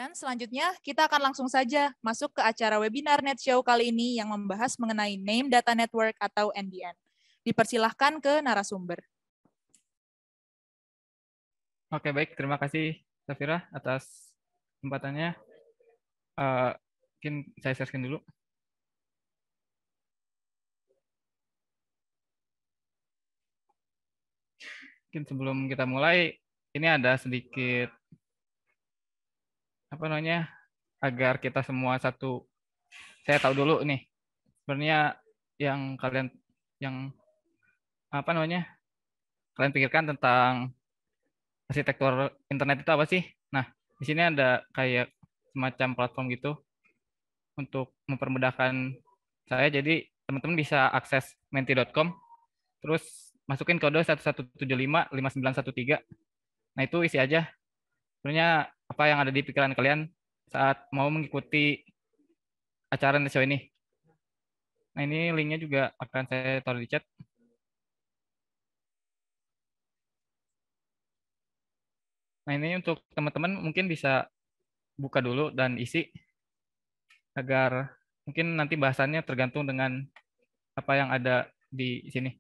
Dan selanjutnya, kita akan langsung saja masuk ke acara webinar NetShow kali ini yang membahas mengenai Name Data Network atau NDN. Dipersilahkan ke narasumber. Oke, baik. Terima kasih, Safira, atas kesempatannya. Mungkin saya share dulu. Mungkin sebelum kita mulai, ini ada sedikit agar kita semua saya tahu dulu nih. Sebenarnya yang kalian pikirkan tentang arsitektur internet itu apa sih? Nah, di sini ada kayak semacam platform gitu untuk mempermudahkan saya. Jadi teman-teman bisa akses menti.com, terus masukin kode 11755913. Nah, itu isi aja sebenarnya apa yang ada di pikiran kalian saat mau mengikuti acara show ini. Nah, ini linknya juga akan saya taruh di chat. Nah, ini untuk teman-teman mungkin bisa buka dulu dan isi agar mungkin nanti bahasannya tergantung dengan apa yang ada di sini.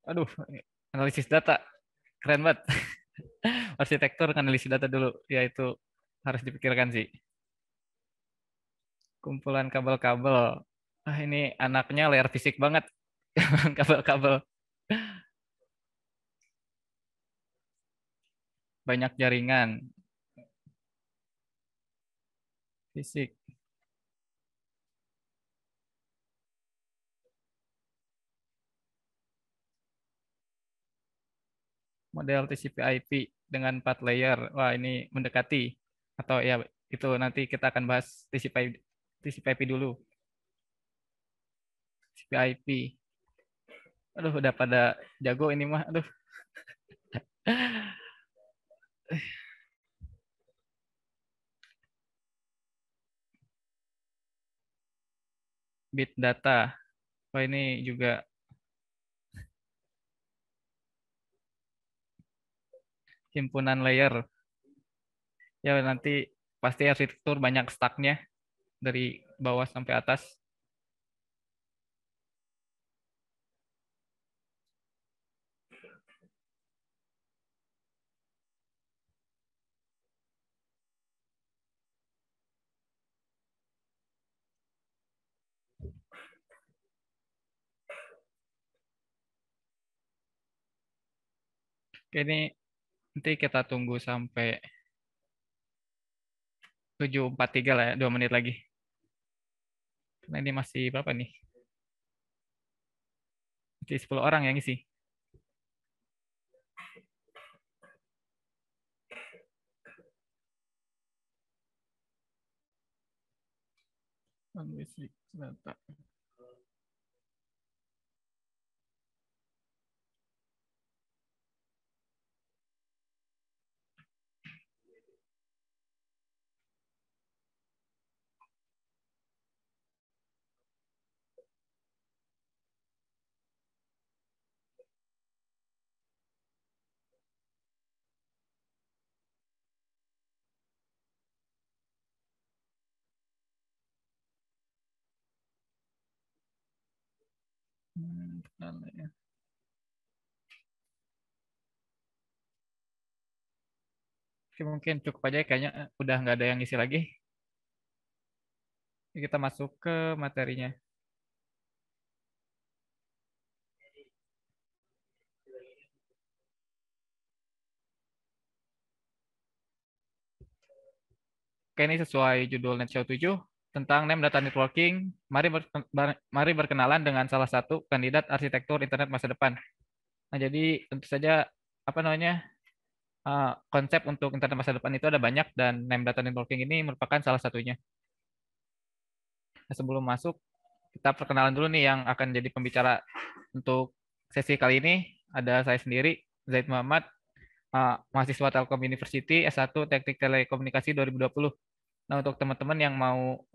Aduh, analisis data keren banget. Arsitektur analisis data dulu, ya itu harus dipikirkan sih. Kumpulan kabel-kabel. Ah, ini anaknya layar fisik banget. Kabel-kabel. Banyak jaringan. Fisik. Model TCP/IP dengan 4 layer. Wah, ini mendekati. Atau ya, itu nanti kita akan bahas TCP/IP dulu. TCP/IP. Aduh, udah pada jago ini mah. Aduh. Bit data. Wah, ini juga himpunan layer. Ya, nanti pasti arsitektur banyak stacknya dari bawah sampai atas. Oke, ini nanti kita tunggu sampai 7.43 lah ya, 2 menit lagi. Karena ini masih berapa nih? Masih 10 orang yang isi. Basic data. Ya. Oke, mungkin cukup aja kayaknya udah nggak ada yang isi lagi. Kita masuk ke materinya. Oke, ini sesuai judul NetShow 7. tentang name data networking. Mari berkenalan dengan salah satu kandidat arsitektur internet masa depan. Nah, jadi tentu saja apa namanya konsep untuk internet masa depan itu ada banyak dan name data networking ini merupakan salah satunya. Nah, sebelum masuk, kita perkenalan dulu nih yang akan jadi pembicara untuk sesi kali ini. Ada saya sendiri, Zaid Muhammad, mahasiswa Telkom University S1 Teknik Telekomunikasi 2020. Nah, untuk teman-teman yang mau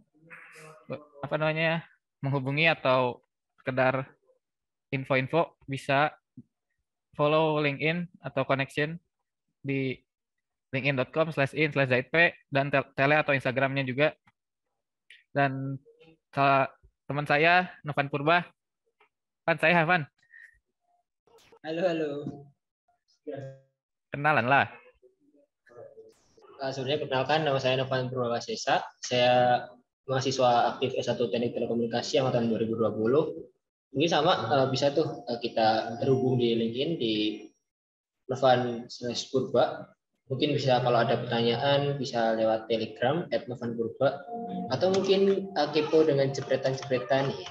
apa namanya menghubungi atau sekedar info-info, bisa follow LinkedIn atau connection di linkedin.com/in/zaidp dan tele atau Instagramnya juga. Dan teman saya Novan Purba, saya Havan. Halo, halo. Kenalan lah. Sebenarnya perkenalkan, nama saya Novan Purwasesa. Saya mahasiswa aktif S1 Teknik Telekomunikasi angkatan 2020. Mungkin sama bisa tuh kita terhubung di LinkedIn di Novan/Purba. Mungkin bisa kalau ada pertanyaan bisa lewat Telegram @novanpurba atau mungkin kepo dengan jepretan-jepretan ya.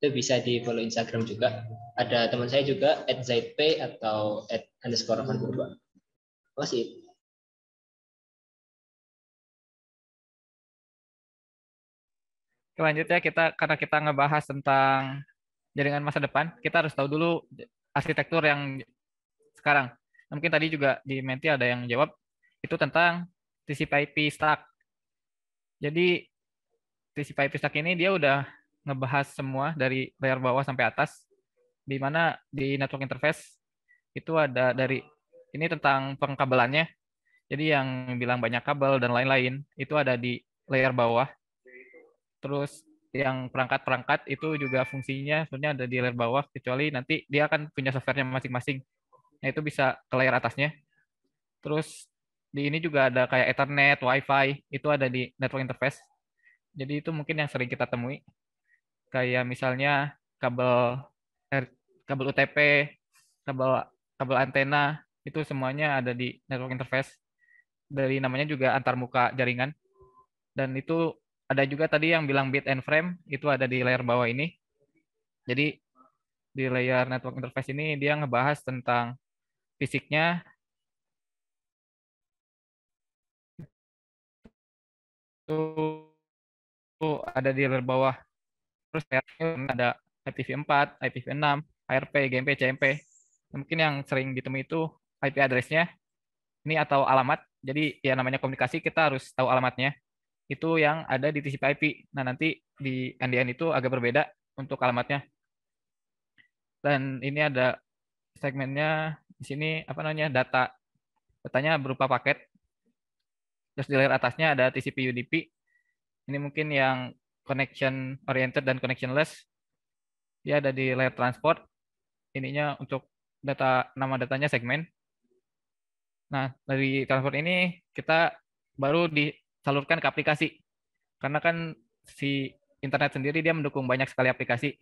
Itu bisa di follow Instagram juga. Ada teman saya juga @zaidp atau @_novanpurba. Masih. Selanjutnya karena kita ngebahas tentang jaringan masa depan, kita harus tahu dulu arsitektur yang sekarang. Mungkin tadi juga di Menti ada yang jawab, itu tentang TCP/IP stack. Jadi TCP/IP stack ini dia udah ngebahas semua dari layer bawah sampai atas, di mana di network interface itu ada dari ini tentang pengkabelannya. Jadi yang bilang banyak kabel dan lain-lain itu ada di layer bawah. Terus yang perangkat-perangkat itu juga fungsinya sebenarnya ada di layer bawah, kecuali nanti dia akan punya softwarenya masing-masing. Nah, itu bisa ke layer atasnya. Terus di ini juga ada kayak Ethernet, Wi-Fi, itu ada di network interface. Jadi itu mungkin yang sering kita temui. Kayak misalnya kabel UTP, kabel kabel antena, itu semuanya ada di network interface. Dari namanya juga antarmuka jaringan. Dan itu ada juga tadi yang bilang bit and frame, itu ada di layer bawah ini. Jadi di layer network interface ini dia ngebahas tentang fisiknya, itu ada di layer bawah. Terus ada IPv4, IPv6, ARP, GMP, CMP. Mungkin yang sering ditemui itu IP address-nya ini atau alamat. Jadi ya namanya komunikasi kita harus tahu alamatnya. Itu yang ada di TCP/IP. Nah, nanti di NDN itu agak berbeda untuk alamatnya. Dan ini ada segmennya di sini apa namanya datanya berupa paket. Terus di layer atasnya ada TCP/UDP. Ini mungkin yang connection oriented dan connectionless. Dia ada di layer transport. Ininya untuk nama datanya segmen. Nah, dari transport ini kita baru disalurkan ke aplikasi. Karena kan si internet sendiri dia mendukung banyak sekali aplikasi.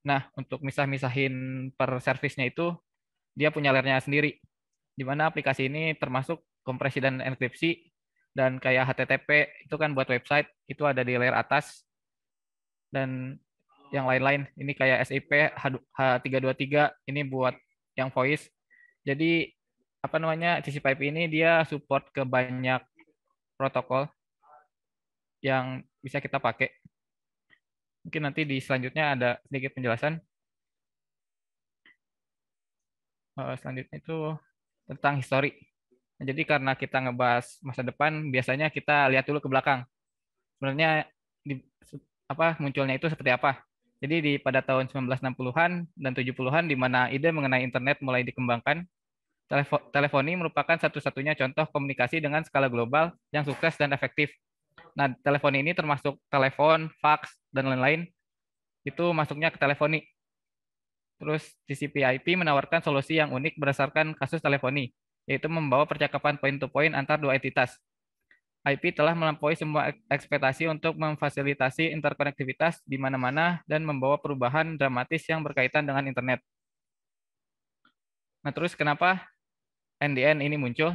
Nah, untuk misah-misahin per servisnya itu dia punya layernya sendiri. Di mana aplikasi ini termasuk kompresi dan enkripsi, dan kayak HTTP itu kan buat website itu ada di layer atas, dan yang lain-lain ini kayak SIP H323 ini buat yang voice. Jadi apa namanya TCP/IP ini dia support ke banyak protokol yang bisa kita pakai. Mungkin nanti di selanjutnya ada sedikit penjelasan. Selanjutnya itu tentang histori. Nah, jadi karena kita ngebahas masa depan, biasanya kita lihat dulu ke belakang. Sebenarnya munculnya itu seperti apa. Jadi pada tahun 1960-an dan 70-an di mana ide mengenai internet mulai dikembangkan, teleponi merupakan satu-satunya contoh komunikasi dengan skala global yang sukses dan efektif. Nah, teleponi ini termasuk telepon, fax, dan lain-lain. Itu masuknya ke teleponi. Terus TCP/IP menawarkan solusi yang unik berdasarkan kasus teleponi, yaitu membawa percakapan point-to-point antar dua entitas. IP telah melampaui semua ekspektasi untuk memfasilitasi interkonektivitas di mana-mana dan membawa perubahan dramatis yang berkaitan dengan internet. Nah, terus kenapa NDN ini muncul?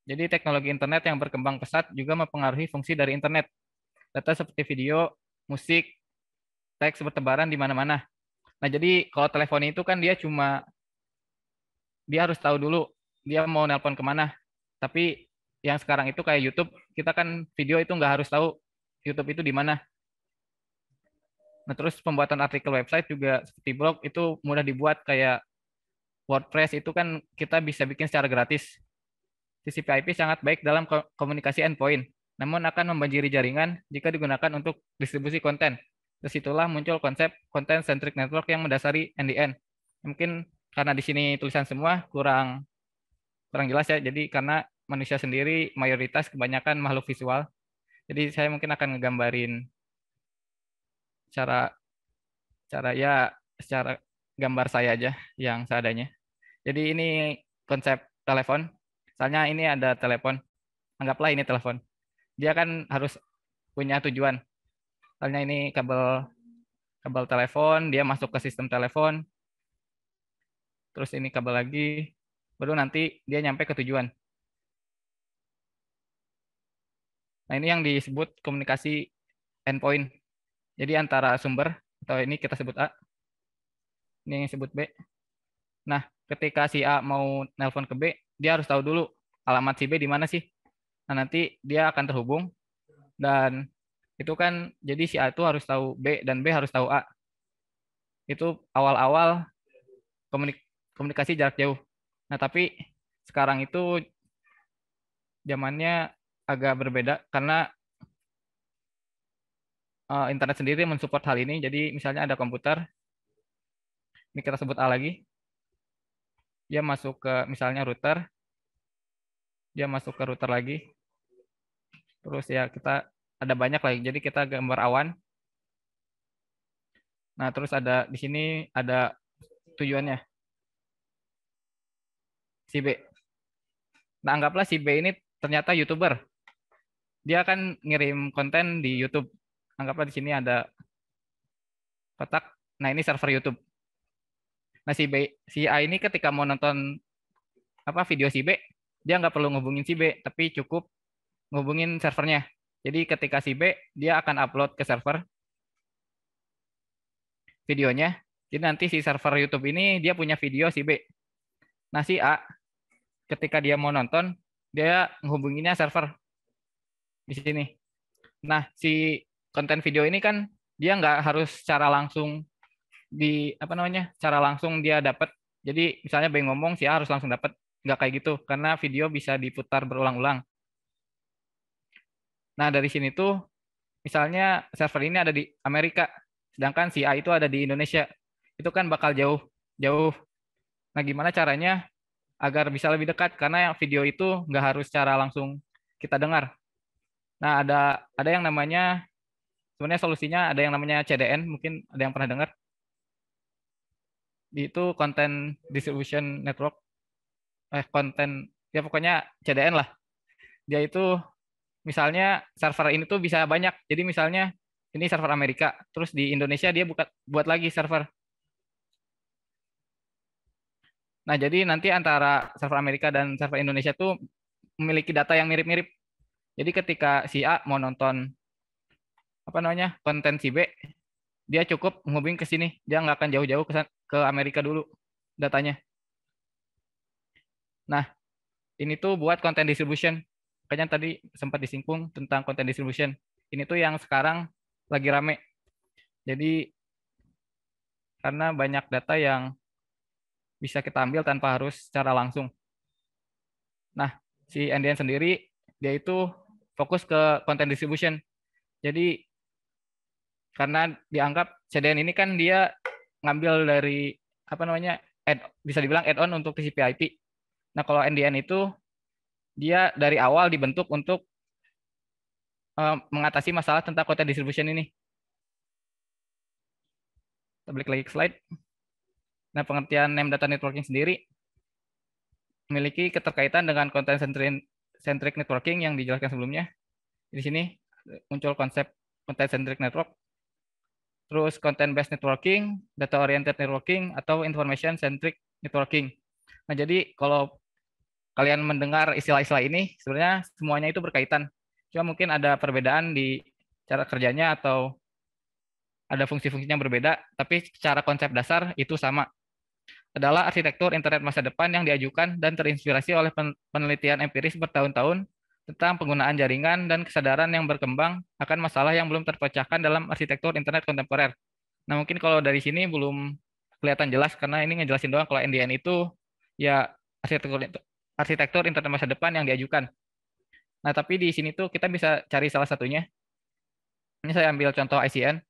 Jadi teknologi internet yang berkembang pesat juga mempengaruhi fungsi dari internet. data seperti video, musik, teks bertebaran di mana-mana. Nah, jadi kalau telepon itu kan dia harus tahu dulu dia mau nelpon kemana. Tapi yang sekarang itu kayak YouTube, kita kan video itu nggak harus tahu YouTube itu di mana. Nah, terus pembuatan artikel website juga seperti blog itu mudah dibuat, kayak WordPress itu kan kita bisa bikin secara gratis. TCP/IP sangat baik dalam komunikasi endpoint, namun akan membanjiri jaringan jika digunakan untuk distribusi konten. Disitulah muncul konsep content-centric network yang mendasari NDN. Mungkin karena di sini tulisan semua kurang jelas ya, jadi karena manusia sendiri mayoritas kebanyakan makhluk visual. Jadi saya mungkin akan ngegambarin secara gambar saya aja yang seadanya. Jadi ini konsep telepon. Misalnya ini ada telepon. Anggaplah ini telepon. Dia kan harus punya tujuan. Misalnya ini kabel telepon, dia masuk ke sistem telepon. Terus ini kabel lagi, baru nanti dia nyampe ke tujuan. Nah, ini yang disebut komunikasi endpoint. Jadi antara sumber, atau ini kita sebut A, ini yang disebut B. Nah, ketika si A mau nelpon ke B, dia harus tahu dulu alamat si B di mana sih. Nah, nanti dia akan terhubung, dan itu kan jadi si A itu harus tahu B dan B harus tahu A. Itu awal-awal komunikasi jarak jauh. Nah, tapi sekarang itu zamannya agak berbeda karena internet sendiri mensupport hal ini. Jadi misalnya ada komputer, ini kita sebut A lagi, dia masuk ke misalnya router, dia masuk ke router lagi, terus ya kita ada banyak lagi. Jadi kita gambar awan. Nah, terus ada di sini ada tujuannya si B. Nah, anggaplah si B ini ternyata YouTuber. Dia akan ngirim konten di YouTube. Anggaplah di sini ada kotak. Nah, ini server YouTube. Nah, si A ini ketika mau nonton video si B, dia nggak perlu ngehubungin si B, tapi cukup ngehubungin servernya. Jadi ketika si B, dia akan upload ke server videonya. Jadi nanti si server YouTube ini dia punya video si B. Nah, si A ketika dia mau nonton, dia menghubunginya server di sini. Nah, si konten video ini kan dia nggak harus secara langsung secara langsung dia dapat. Jadi misalnya B ngomong, si A harus langsung dapat. Nggak kayak gitu, karena video bisa diputar berulang-ulang. Nah, dari sini tuh, misalnya server ini ada di Amerika, sedangkan si A itu ada di Indonesia. Itu kan bakal jauh. Nah, gimana caranya agar bisa lebih dekat? Karena video itu nggak harus secara langsung kita dengar. Nah, ada yang namanya, sebenarnya solusinya ada yang namanya CDN, mungkin ada yang pernah dengar. Itu Content Distribution Network. Ya pokoknya CDN lah. Dia itu misalnya server ini tuh bisa banyak. Jadi misalnya ini server Amerika, terus di Indonesia dia buat lagi server. Nah, jadi nanti antara server Amerika dan server Indonesia tuh memiliki data yang mirip-mirip. Jadi ketika si A mau nonton konten si B, dia cukup menghubungi ke sini. Dia nggak akan jauh-jauh ke Amerika dulu datanya. Nah, ini tuh buat content distribution. Makanya tadi sempat disinggung tentang content distribution. Ini tuh yang sekarang lagi rame. Jadi karena banyak data yang bisa kita ambil tanpa harus secara langsung. Nah, si NDN sendiri dia itu fokus ke content distribution. Jadi karena dianggap CDN ini kan dia ngambil dari bisa dibilang add-on untuk TCP/IP. Nah, kalau NDN itu dia dari awal dibentuk untuk mengatasi masalah tentang content distribution ini. Kita balik lagi ke slide. Nah, pengertian name data networking sendiri memiliki keterkaitan dengan content-centric networking yang dijelaskan sebelumnya. Di sini muncul konsep content-centric network, terus content-based networking, data-oriented networking, atau information-centric networking. Nah, jadi kalau kalian mendengar istilah-istilah ini, sebenarnya semuanya itu berkaitan. Cuma mungkin ada perbedaan di cara kerjanya atau ada fungsi-fungsinya berbeda, tapi secara konsep dasar itu sama. Adalah arsitektur internet masa depan yang diajukan dan terinspirasi oleh penelitian empiris bertahun-tahun tentang penggunaan jaringan dan kesadaran yang berkembang akan masalah yang belum terpecahkan dalam arsitektur internet kontemporer. Nah, mungkin kalau dari sini belum kelihatan jelas karena ini ngejelasin doang kalau NDN itu ya arsitektur internet masa depan yang diajukan. Nah, tapi di sini tuh kita bisa cari salah satunya. Ini saya ambil contoh ICN.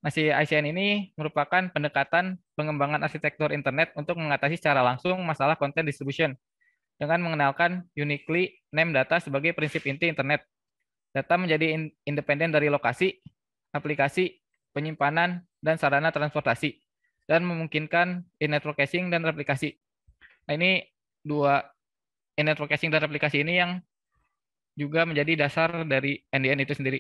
Nah, si ICN ini merupakan pendekatan pengembangan arsitektur internet untuk mengatasi secara langsung masalah content distribution dengan mengenalkan uniquely named data sebagai prinsip inti internet. Data menjadi independen dari lokasi, aplikasi, penyimpanan, dan sarana transportasi, dan memungkinkan in-network caching dan replikasi. Nah, ini dua in-network caching dan replikasi ini yang juga menjadi dasar dari NDN itu sendiri.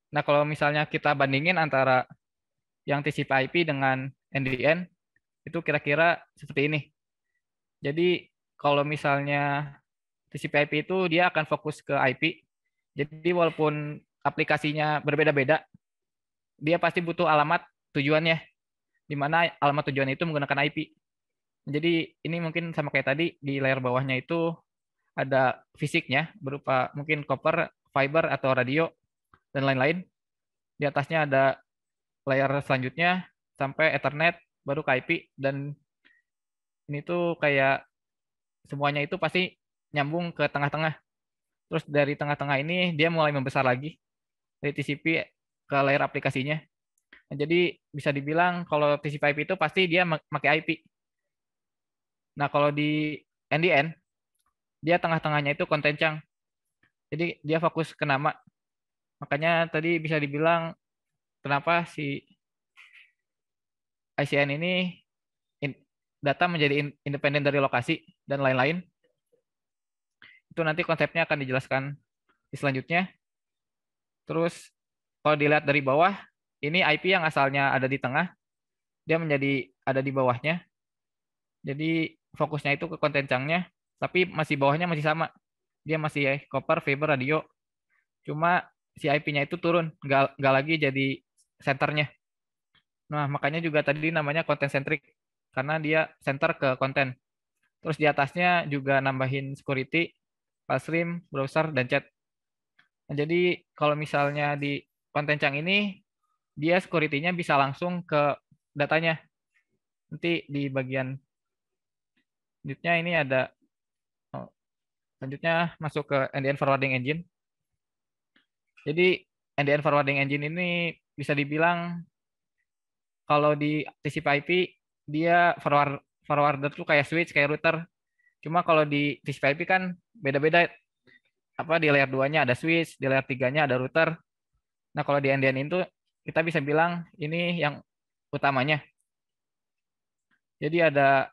Nah, kalau misalnya kita bandingin antara yang TCP/IP dengan NDN, itu kira-kira seperti ini. Jadi, kalau misalnya TCP/IP itu dia akan fokus ke IP. Jadi, walaupun aplikasinya berbeda-beda, dia pasti butuh alamat tujuannya, di mana alamat tujuan itu menggunakan IP. Jadi, ini mungkin sama kayak tadi, di layer bawahnya itu ada fisiknya, berupa mungkin copper, fiber, atau radio, dan lain-lain. Di atasnya ada layer selanjutnya sampai Ethernet, baru ke IP, dan ini tuh kayak semuanya itu pasti nyambung ke tengah-tengah. Terus dari tengah-tengah ini dia mulai membesar lagi dari TCP ke layer aplikasinya. Nah, jadi bisa dibilang kalau TCP/IP itu pasti dia pakai IP. Nah, kalau di NDN dia tengah-tengahnya itu konten chunk. Jadi dia fokus ke nama. Makanya tadi bisa dibilang kenapa si ICN ini data menjadi independen dari lokasi dan lain-lain. Itu nanti konsepnya akan dijelaskan di selanjutnya. Terus kalau dilihat dari bawah, ini IP yang asalnya ada di tengah, dia menjadi ada di bawahnya. Jadi fokusnya itu ke konten chunknya, tapi masih bawahnya masih sama. Dia masih copper, fiber, radio. Cuma si IP-nya itu turun, nggak lagi jadi senternya. Nah, makanya juga tadi namanya content centric, karena dia center ke konten. Terus di atasnya juga nambahin security, file stream, browser, dan chat. Nah, jadi kalau misalnya di konten chunk ini, dia security-nya bisa langsung ke datanya. Nanti di bagian selanjutnya ini ada, selanjutnya masuk ke NDN Forwarding Engine. Jadi NDN Forwarding Engine ini bisa dibilang kalau di TCP/IP dia forwarder tuh kayak switch, kayak router. Cuma kalau di TCP/IP kan beda-beda. Apa di layer 2-nya ada switch, di layer 3-nya ada router. Nah, kalau di NDN itu kita bisa bilang ini yang utamanya. Jadi ada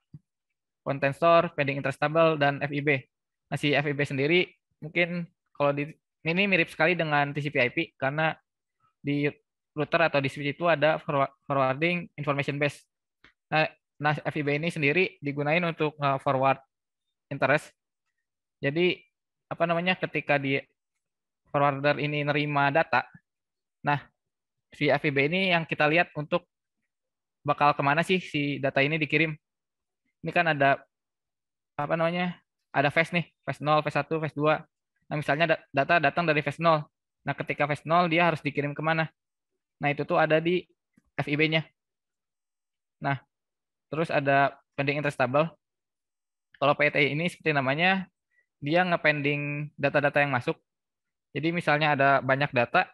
content store, pending interestable, dan FIB. Nah, si FIB sendiri mungkin kalau di ini mirip sekali dengan TCP/IP karena di router atau di switch itu ada forwarding information base. Nah, FIB ini sendiri digunain untuk forward interest. Jadi apa namanya ketika di forwarder ini nerima data, nah si FIB ini yang kita lihat untuk bakal kemana sih si data ini dikirim. Ini kan ada apa namanya? Ada phase nih, phase 0, phase 1, phase 2. Nah, misalnya data datang dari phase 0. Nah, ketika phase 0 dia harus dikirim kemana? Nah, itu tuh ada di FIB-nya. Nah, terus ada pending interestable. Kalau PET ini seperti namanya, dia ngepending data-data yang masuk. Jadi misalnya ada banyak data,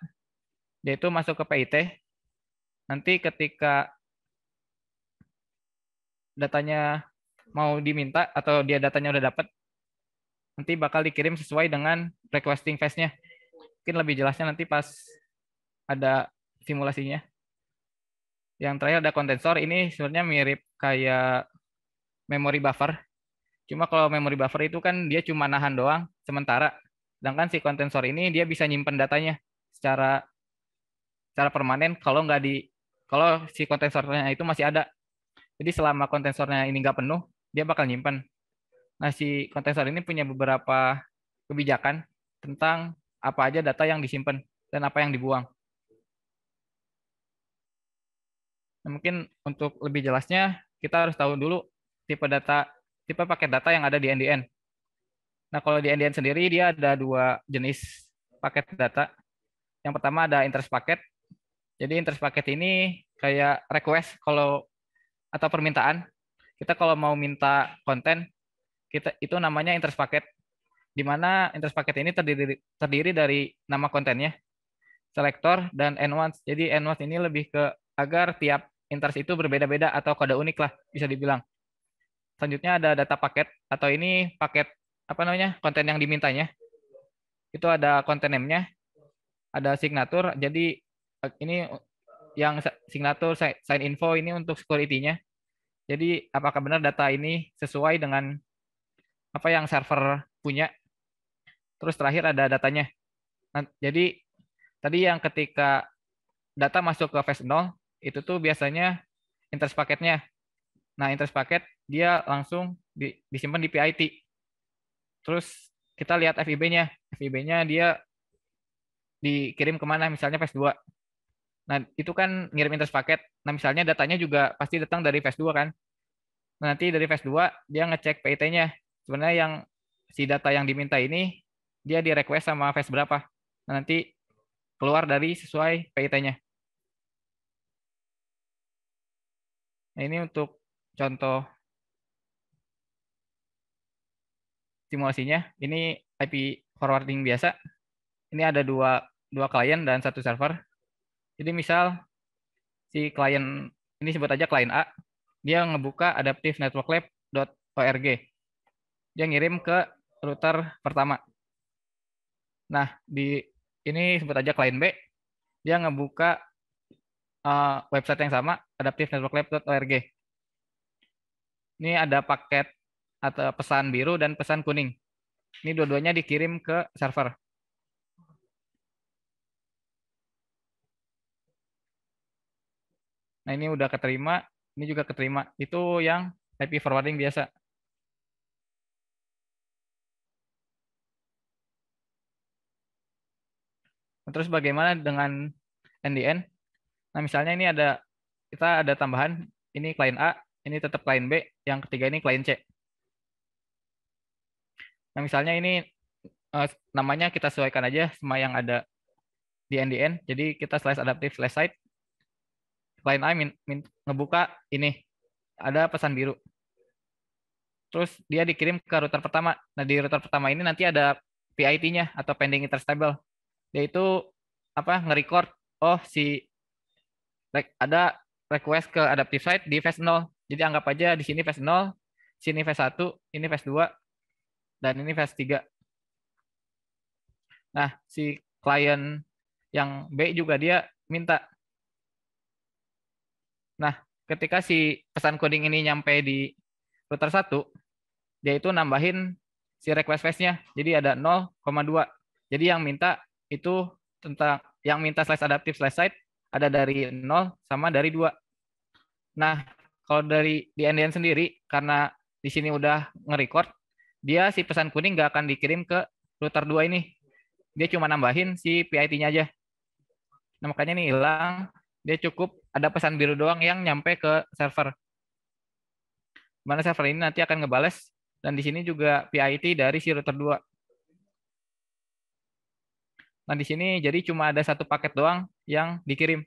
dia itu masuk ke PIT. Nanti ketika datanya mau diminta atau dia datanya udah dapat, nanti bakal dikirim sesuai dengan requesting phase-nya. Mungkin lebih jelasnya nanti pas ada simulasinya. Yang terakhir ada content store. Ini sebenarnya mirip kayak memory buffer. Cuma kalau memory buffer itu kan dia cuma nahan doang sementara. Sedangkan si content store ini dia bisa nyimpen datanya secara permanen kalau si content store-nya itu masih ada. Jadi selama content store-nya ini nggak penuh, dia bakal nyimpen. Nah, si content store ini punya beberapa kebijakan tentang apa aja data yang disimpan dan apa yang dibuang. Nah, mungkin untuk lebih jelasnya kita harus tahu dulu tipe paket data yang ada di NDN. Nah, kalau di NDN sendiri dia ada 2 jenis paket data. Yang pertama ada interest paket. Jadi interest paket ini kayak request atau permintaan. Kita kalau mau minta konten, itu namanya interest paket. Di mana interest paket ini terdiri dari nama kontennya, selector, dan env. Jadi env ini lebih ke agar tiap interest itu berbeda-beda atau kode unik lah bisa dibilang. Selanjutnya ada data paket atau ini paket konten yang dimintanya. Itu ada konten name-nya, ada signature. Jadi ini yang signature sign info ini untuk security-nya. Jadi apakah benar data ini sesuai dengan apa yang server punya. Terus terakhir ada datanya. Nah, jadi tadi yang ketika data masuk ke phase 0 itu tuh biasanya interest paketnya. Nah, interest paket dia langsung disimpan di PIT. Terus kita lihat FIB-nya. FIB-nya dia dikirim kemana, misalnya phase 2. Nah, itu kan ngirim interest paket. Nah, misalnya datanya juga pasti datang dari phase 2 kan. Nah, nanti dari phase 2 dia ngecek PIT-nya. Sebenarnya yang si data yang diminta ini dia di request sama phase berapa. Nah, nanti keluar dari sesuai PIT-nya. Nah, ini untuk contoh simulasinya. Ini IP forwarding biasa. Ini ada dua klien dan 1 server. Jadi misal si klien ini sebut aja klien A, dia ngebuka adaptivenetworklab.org. Dia ngirim ke router pertama. Nah, ini sebut aja klien B, dia ngebuka website yang sama, adaptivenetworklab.org. Ini ada paket atau pesan biru dan pesan kuning. Ini dua-duanya dikirim ke server. Nah, ini udah keterima, ini juga keterima. Itu yang IP forwarding biasa. Terus bagaimana dengan NDN? Nah, misalnya ini kita ada tambahan, ini klien A, ini tetap klien B, yang ketiga ini klien C. Nah, misalnya ini namanya kita sesuaikan aja sama yang ada di NDN. Jadi kita /adaptive/site. Klien A ngebuka ini, ada pesan biru. Terus dia dikirim ke router pertama. Nah, di router pertama ini nanti ada PIT-nya atau pending interest table. Yaitu nge-record ada request ke adaptive site di phase 0. Jadi anggap aja di sini phase 0, sini phase 1, ini phase 2, dan ini phase 3. Nah, si klien yang B juga dia minta. Nah, ketika si pesan coding ini nyampe di router 1, dia itu nambahin si request phase-nya. Jadi ada 0,2. Jadi yang minta itu yang minta /adaptive/site ada dari 0 sama dari 2. Nah, kalau di NDN sendiri, karena di sini udah nge-record, dia si pesan kuning nggak akan dikirim ke router 2 ini. Dia cuma nambahin si PIT-nya aja. Nah, makanya ini hilang. Dia cukup ada pesan biru doang yang nyampe ke server. Mana server ini nanti akan ngebales. Dan di sini juga PIT dari si router 2. Nah, di sini jadi cuma ada 1 paket doang yang dikirim.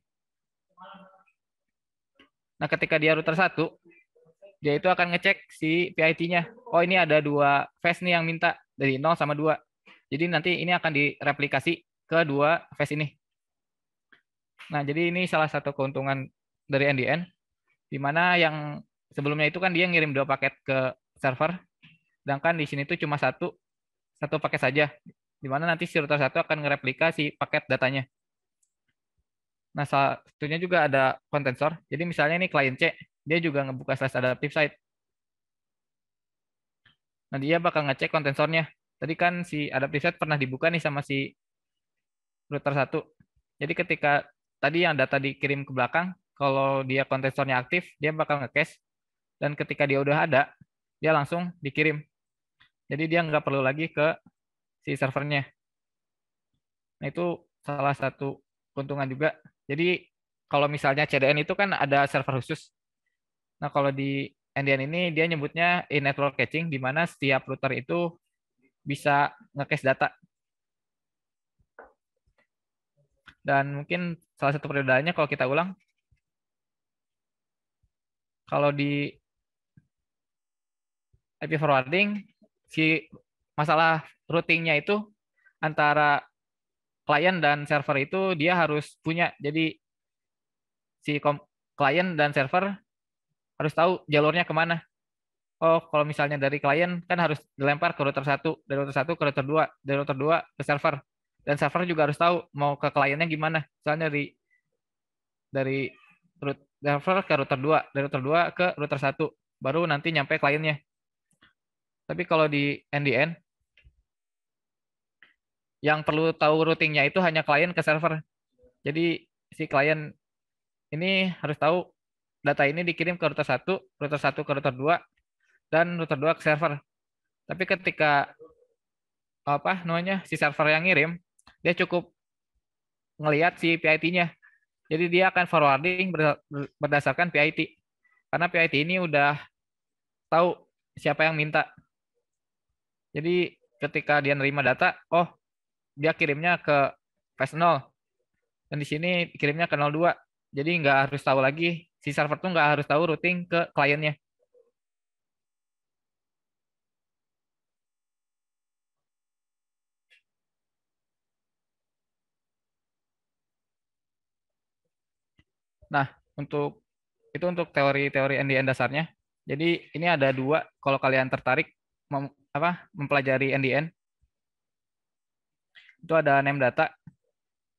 Nah, ketika dia router 1, dia itu akan ngecek si PIT-nya. Oh, ini ada 2 phase nih yang minta, dari 0 sama 2. Jadi nanti ini akan direplikasi ke 2 phase ini. Nah, jadi ini salah satu keuntungan dari NDN, di mana yang sebelumnya itu kan dia ngirim 2 paket ke server, sedangkan di sini tuh cuma satu paket saja, di mana nanti si router 1 akan ngereplika si paket datanya. Nah, salah satunya juga ada kontensor. Jadi misalnya ini klien C, dia juga ngebuka /adaptive site. Nah, dia bakal ngecek kontensornya. Tadi kan si adaptive site pernah dibuka nih sama si router 1. Jadi ketika tadi yang data dikirim ke belakang, kalau dia kontensornya aktif, dia bakal nge-cache. Dan ketika dia udah ada, dia langsung dikirim. Jadi dia nggak perlu lagi ke si servernya. Nah, itu salah satu keuntungan juga. Jadi kalau misalnya CDN itu kan ada server khusus. Nah, kalau di NDN ini dia nyebutnya in-network caching, di mana setiap router itu bisa nge-cache data. Dan mungkin salah satu perbedaannya kalau kita ulang, kalau di IP forwarding, si masalah routingnya itu antara klien dan server itu dia harus punya. Jadi si klien dan server harus tahu jalurnya kemana. Oh, kalau misalnya dari klien kan harus dilempar ke router 1, dari router 1 ke router 2, dari router 2 ke server. Dan server juga harus tahu mau ke kliennya gimana. Misalnya dari server ke router 2, dari router 2 ke router 1, baru nanti nyampe kliennya. Tapi kalau di NDN, yang perlu tahu routingnya itu hanya klien ke server. Jadi si klien ini harus tahu data ini dikirim ke router 1 ke router 2, dan router 2 ke server. Tapi ketika si server yang ngirim, dia cukup ngelihat si PIT-nya. Jadi dia akan forwarding berdasarkan PIT. Karena PIT ini udah tahu siapa yang minta. Jadi ketika dia nerima data, oh dia kirimnya ke fast 0. Dan di sini kirimnya ke 02. Jadi nggak harus tahu lagi, si server tuh nggak harus tahu routing ke kliennya. Nah, untuk teori-teori NDN dasarnya. Jadi ini ada 2 kalau kalian tertarik mempelajari NDN. Itu ada name data.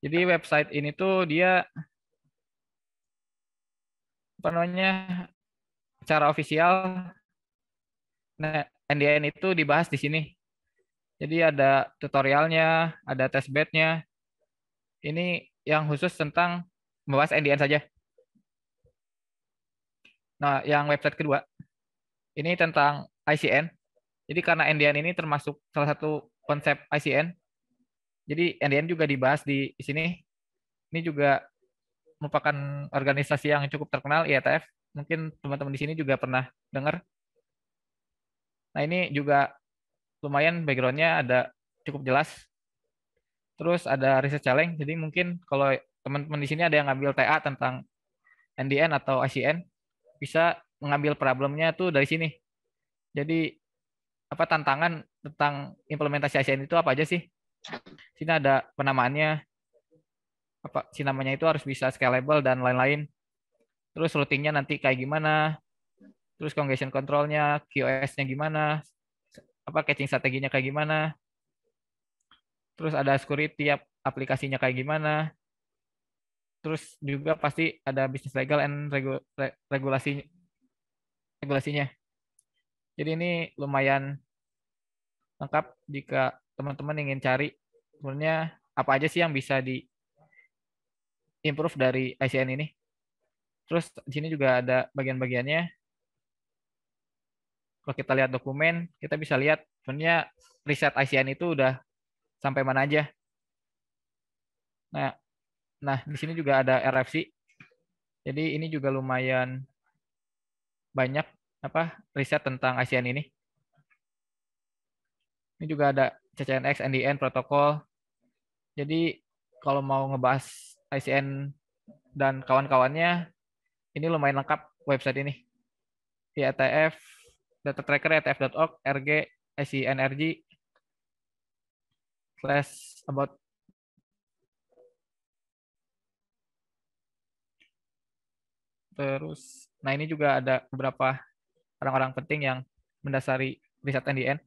Jadi website ini tuh dia secara ofisial NDN itu dibahas di sini. Jadi ada tutorialnya, ada testbednya. Ini yang khusus tentang membahas NDN saja. Nah, yang website kedua, ini tentang ICN. Jadi karena NDN ini termasuk salah satu konsep ICN, jadi NDN juga dibahas di sini. Ini juga merupakan organisasi yang cukup terkenal, IETF. Mungkin teman-teman di sini juga pernah dengar. Nah, ini juga lumayan background-nya ada cukup jelas. Terus ada research challenge. Jadi mungkin kalau teman-teman di sini ada yang ngambil TA tentang NDN atau ICN, bisa mengambil problemnya tuh dari sini. Jadi apa tantangan tentang implementasi ICN itu apa aja sih? Sini ada penamaannya, apa sih namanya itu harus bisa scalable dan lain-lain. Terus routingnya nanti kayak gimana? Terus congestion controlnya, QoS-nya gimana? Apa caching strateginya kayak gimana? Terus ada security aplikasinya kayak gimana? Terus juga pasti ada business legal and regulasinya. Jadi ini lumayan lengkap jika teman-teman ingin cari sebenarnya apa aja sih yang bisa di improve dari ICN ini. Terus di sini juga ada bagian-bagiannya. Kalau kita lihat dokumen, kita bisa lihat sebenarnya riset ICN itu udah sampai mana aja. Nah, di sini juga ada RFC. Jadi ini juga lumayan banyak riset tentang ICN ini. Ini juga ada CCNX, NDN, protokol. Jadi kalau mau ngebahas ICN dan kawan-kawannya, ini lumayan lengkap website ini. IETF, data tracker, ETF.org, RG, ICNRG, /about. Terus, nah ini juga ada beberapa orang-orang penting yang mendasari riset NDN.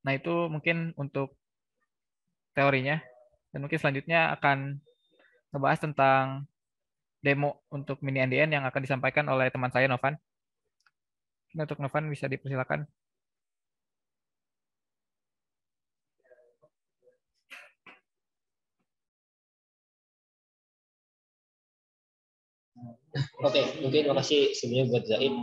Nah itu mungkin untuk teorinya. Dan mungkin selanjutnya akan ngebahas tentang demo untuk mini NDN yang akan disampaikan oleh teman saya, Novan. Untuk Novan bisa dipersilakan. Oke, mungkin makasih sebelumnya buat Zaid.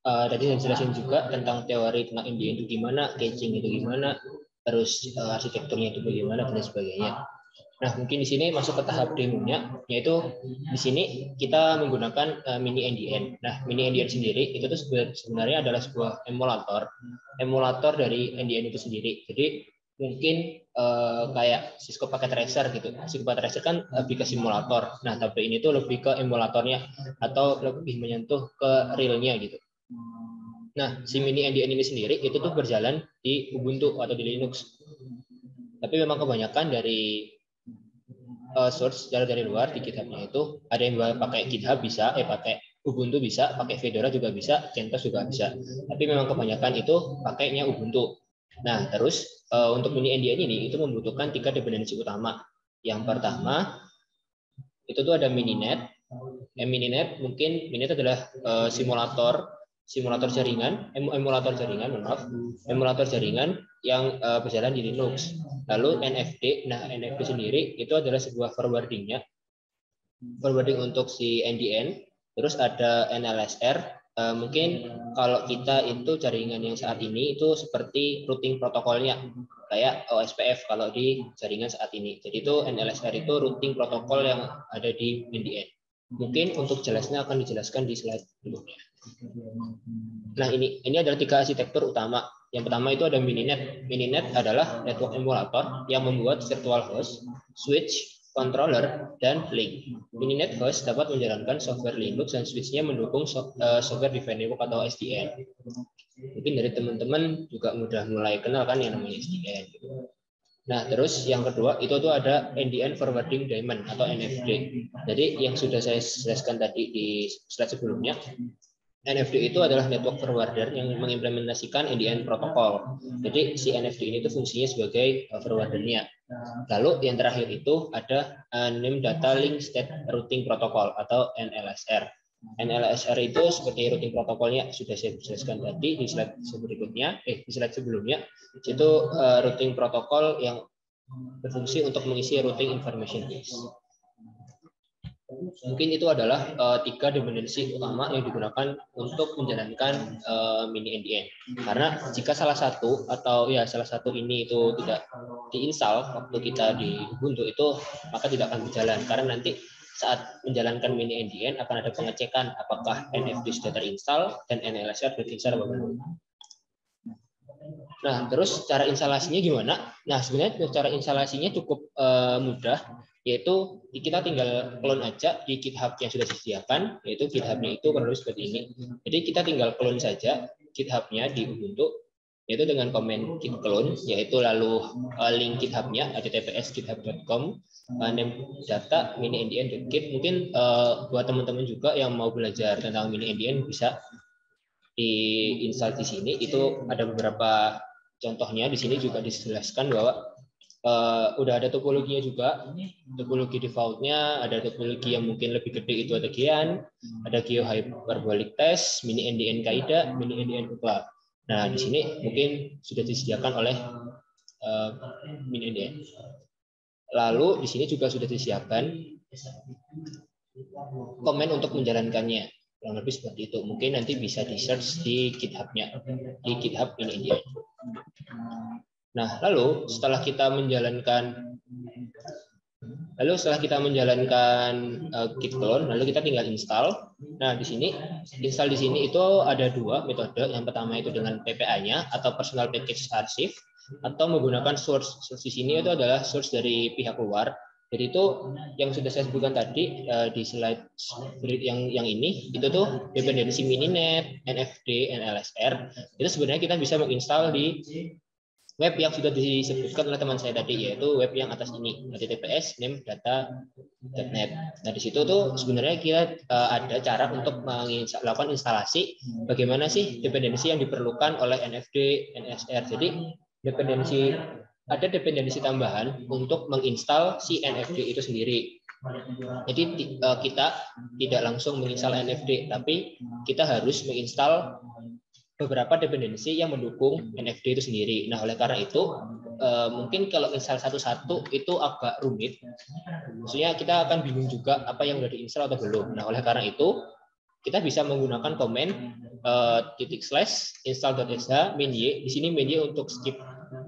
tadi saya jelasin juga tentang teori tentang NDN itu gimana, caching itu gimana, terus arsitekturnya itu bagaimana dan sebagainya. Nah, mungkin di sini masuk ke tahap demonya, yaitu di sini kita menggunakan mini NDN. Nah, mini NDN sendiri itu tuh sebenarnya adalah sebuah emulator dari NDN itu sendiri. Jadi mungkin kayak Cisco Packet Tracer gitu. Cisco Packet Tracer kan lebih ke simulator. Nah, tapi ini tuh lebih ke emulatornya atau lebih menyentuh ke realnya gitu. Nah, si mini NDN ini sendiri itu tuh berjalan di Ubuntu atau di Linux. Tapi memang kebanyakan dari source dari luar di GitHub-nya itu ada yang pakai GitHub bisa, pakai Ubuntu bisa, pakai Fedora juga bisa, CentOS juga bisa. Tapi memang kebanyakan itu pakainya Ubuntu. Nah, terus untuk mini NDN ini itu membutuhkan 3 dependensi utama. Yang pertama itu tuh ada Mininet. Mininet mungkin Mininet adalah emulator jaringan yang berjalan di Linux. Lalu NFD, nah NFD sendiri itu adalah sebuah forwarding untuk si NDN. Terus ada NLSR, mungkin kalau kita itu jaringan yang saat ini itu seperti routing protokolnya, kayak OSPF kalau di jaringan saat ini. Jadi itu NLSR itu routing protokol yang ada di NDN. Mungkin untuk jelasnya akan dijelaskan di slide berikutnya. Nah, ini adalah 3 arsitektur utama. Yang pertama itu ada Mininet. Mininet adalah network emulator yang membuat virtual host, switch, controller, dan link. Mininet host dapat menjalankan software Linux dan switch-nya mendukung software defined network atau SDN. Mungkin dari teman-teman juga udah mulai kenal kan yang namanya SDN. Nah, terus yang kedua itu tuh ada NDN Forwarding Daemon atau NFD. Jadi yang sudah saya jelaskan tadi di slide sebelumnya, NFD itu adalah network forwarder yang mengimplementasikan NDN protokol. Jadi si NFD ini tuh fungsinya sebagai forwardernya. Lalu yang terakhir itu ada Name Data Link State Routing Protocol atau NLSR. NLSR itu seperti routing protokolnya sudah saya jelaskan tadi di slide berikutnya, di slide sebelumnya. Itu routing protokol yang berfungsi untuk mengisi routing information base. Mungkin itu adalah 3 dependensi utama yang digunakan untuk menjalankan mini NDN. Karena jika salah satu ini itu tidak diinstal waktu kita di Ubuntu itu, maka tidak akan berjalan. Karena nanti saat menjalankan mini NDN akan ada pengecekan apakah NFD sudah terinstall dan NLSR sudah terinstall atau belum. Nah, terus cara instalasinya gimana? Nah, sebenarnya cara instalasinya cukup mudah, yaitu kita tinggal clone aja di GitHub yang sudah disediakan, yaitu GitHub-nya itu kurang lebih seperti ini. Jadi kita tinggal clone saja GitHub-nya di Ubuntu, yaitu dengan komen git clone, yaitu lalu link GitHub-nya https://github.com name data mini ndn.git. Mungkin buat teman-teman juga yang mau belajar tentang mini ndn bisa diinstal di sini. Itu ada beberapa contohnya. Di sini juga dijelaskan bahwa udah ada topologinya juga. Topologi defaultnya ada topologi yang mungkin lebih gede itu ada Gian, ada Geo Hyperbolic Test, mini ndn Kaida, mini ndn Kupa. Nah, di sini mungkin sudah disediakan oleh mini ndn. Lalu di sini juga sudah disiapkan komen untuk menjalankannya. Kurang lebih seperti itu. Mungkin nanti bisa di-search di GitHub-nya, di GitHub ini dia. Nah, lalu setelah kita menjalankan git clone, lalu kita tinggal install. Nah, di sini install di sini itu ada 2 metode. Yang pertama itu dengan PPA-nya atau Personal Package Archive, atau menggunakan source. Source di sini itu adalah source dari pihak luar. Jadi itu yang sudah saya sebutkan tadi di slide yang ini, itu tuh dependensi Mininet, NFD, NLSR. Itu sebenarnya kita bisa menginstal di web yang sudah disebutkan oleh teman saya tadi, yaitu web yang atas ini, https namedata.net. Nah, di situ tuh sebenarnya kita ada cara untuk melakukan instalasi bagaimana sih dependensi yang diperlukan oleh NFD, NLSR. Jadi ada dependensi tambahan untuk menginstal si NFD itu sendiri. Jadi kita tidak langsung menginstal NFD, tapi kita harus menginstal beberapa dependensi yang mendukung NFD itu sendiri. Nah, oleh karena itu mungkin kalau install satu-satu itu agak rumit. Maksudnya kita akan bingung juga apa yang sudah diinstal atau belum. Nah, oleh karena itu kita bisa menggunakan komen /install.sh min y. Di sini min y untuk skip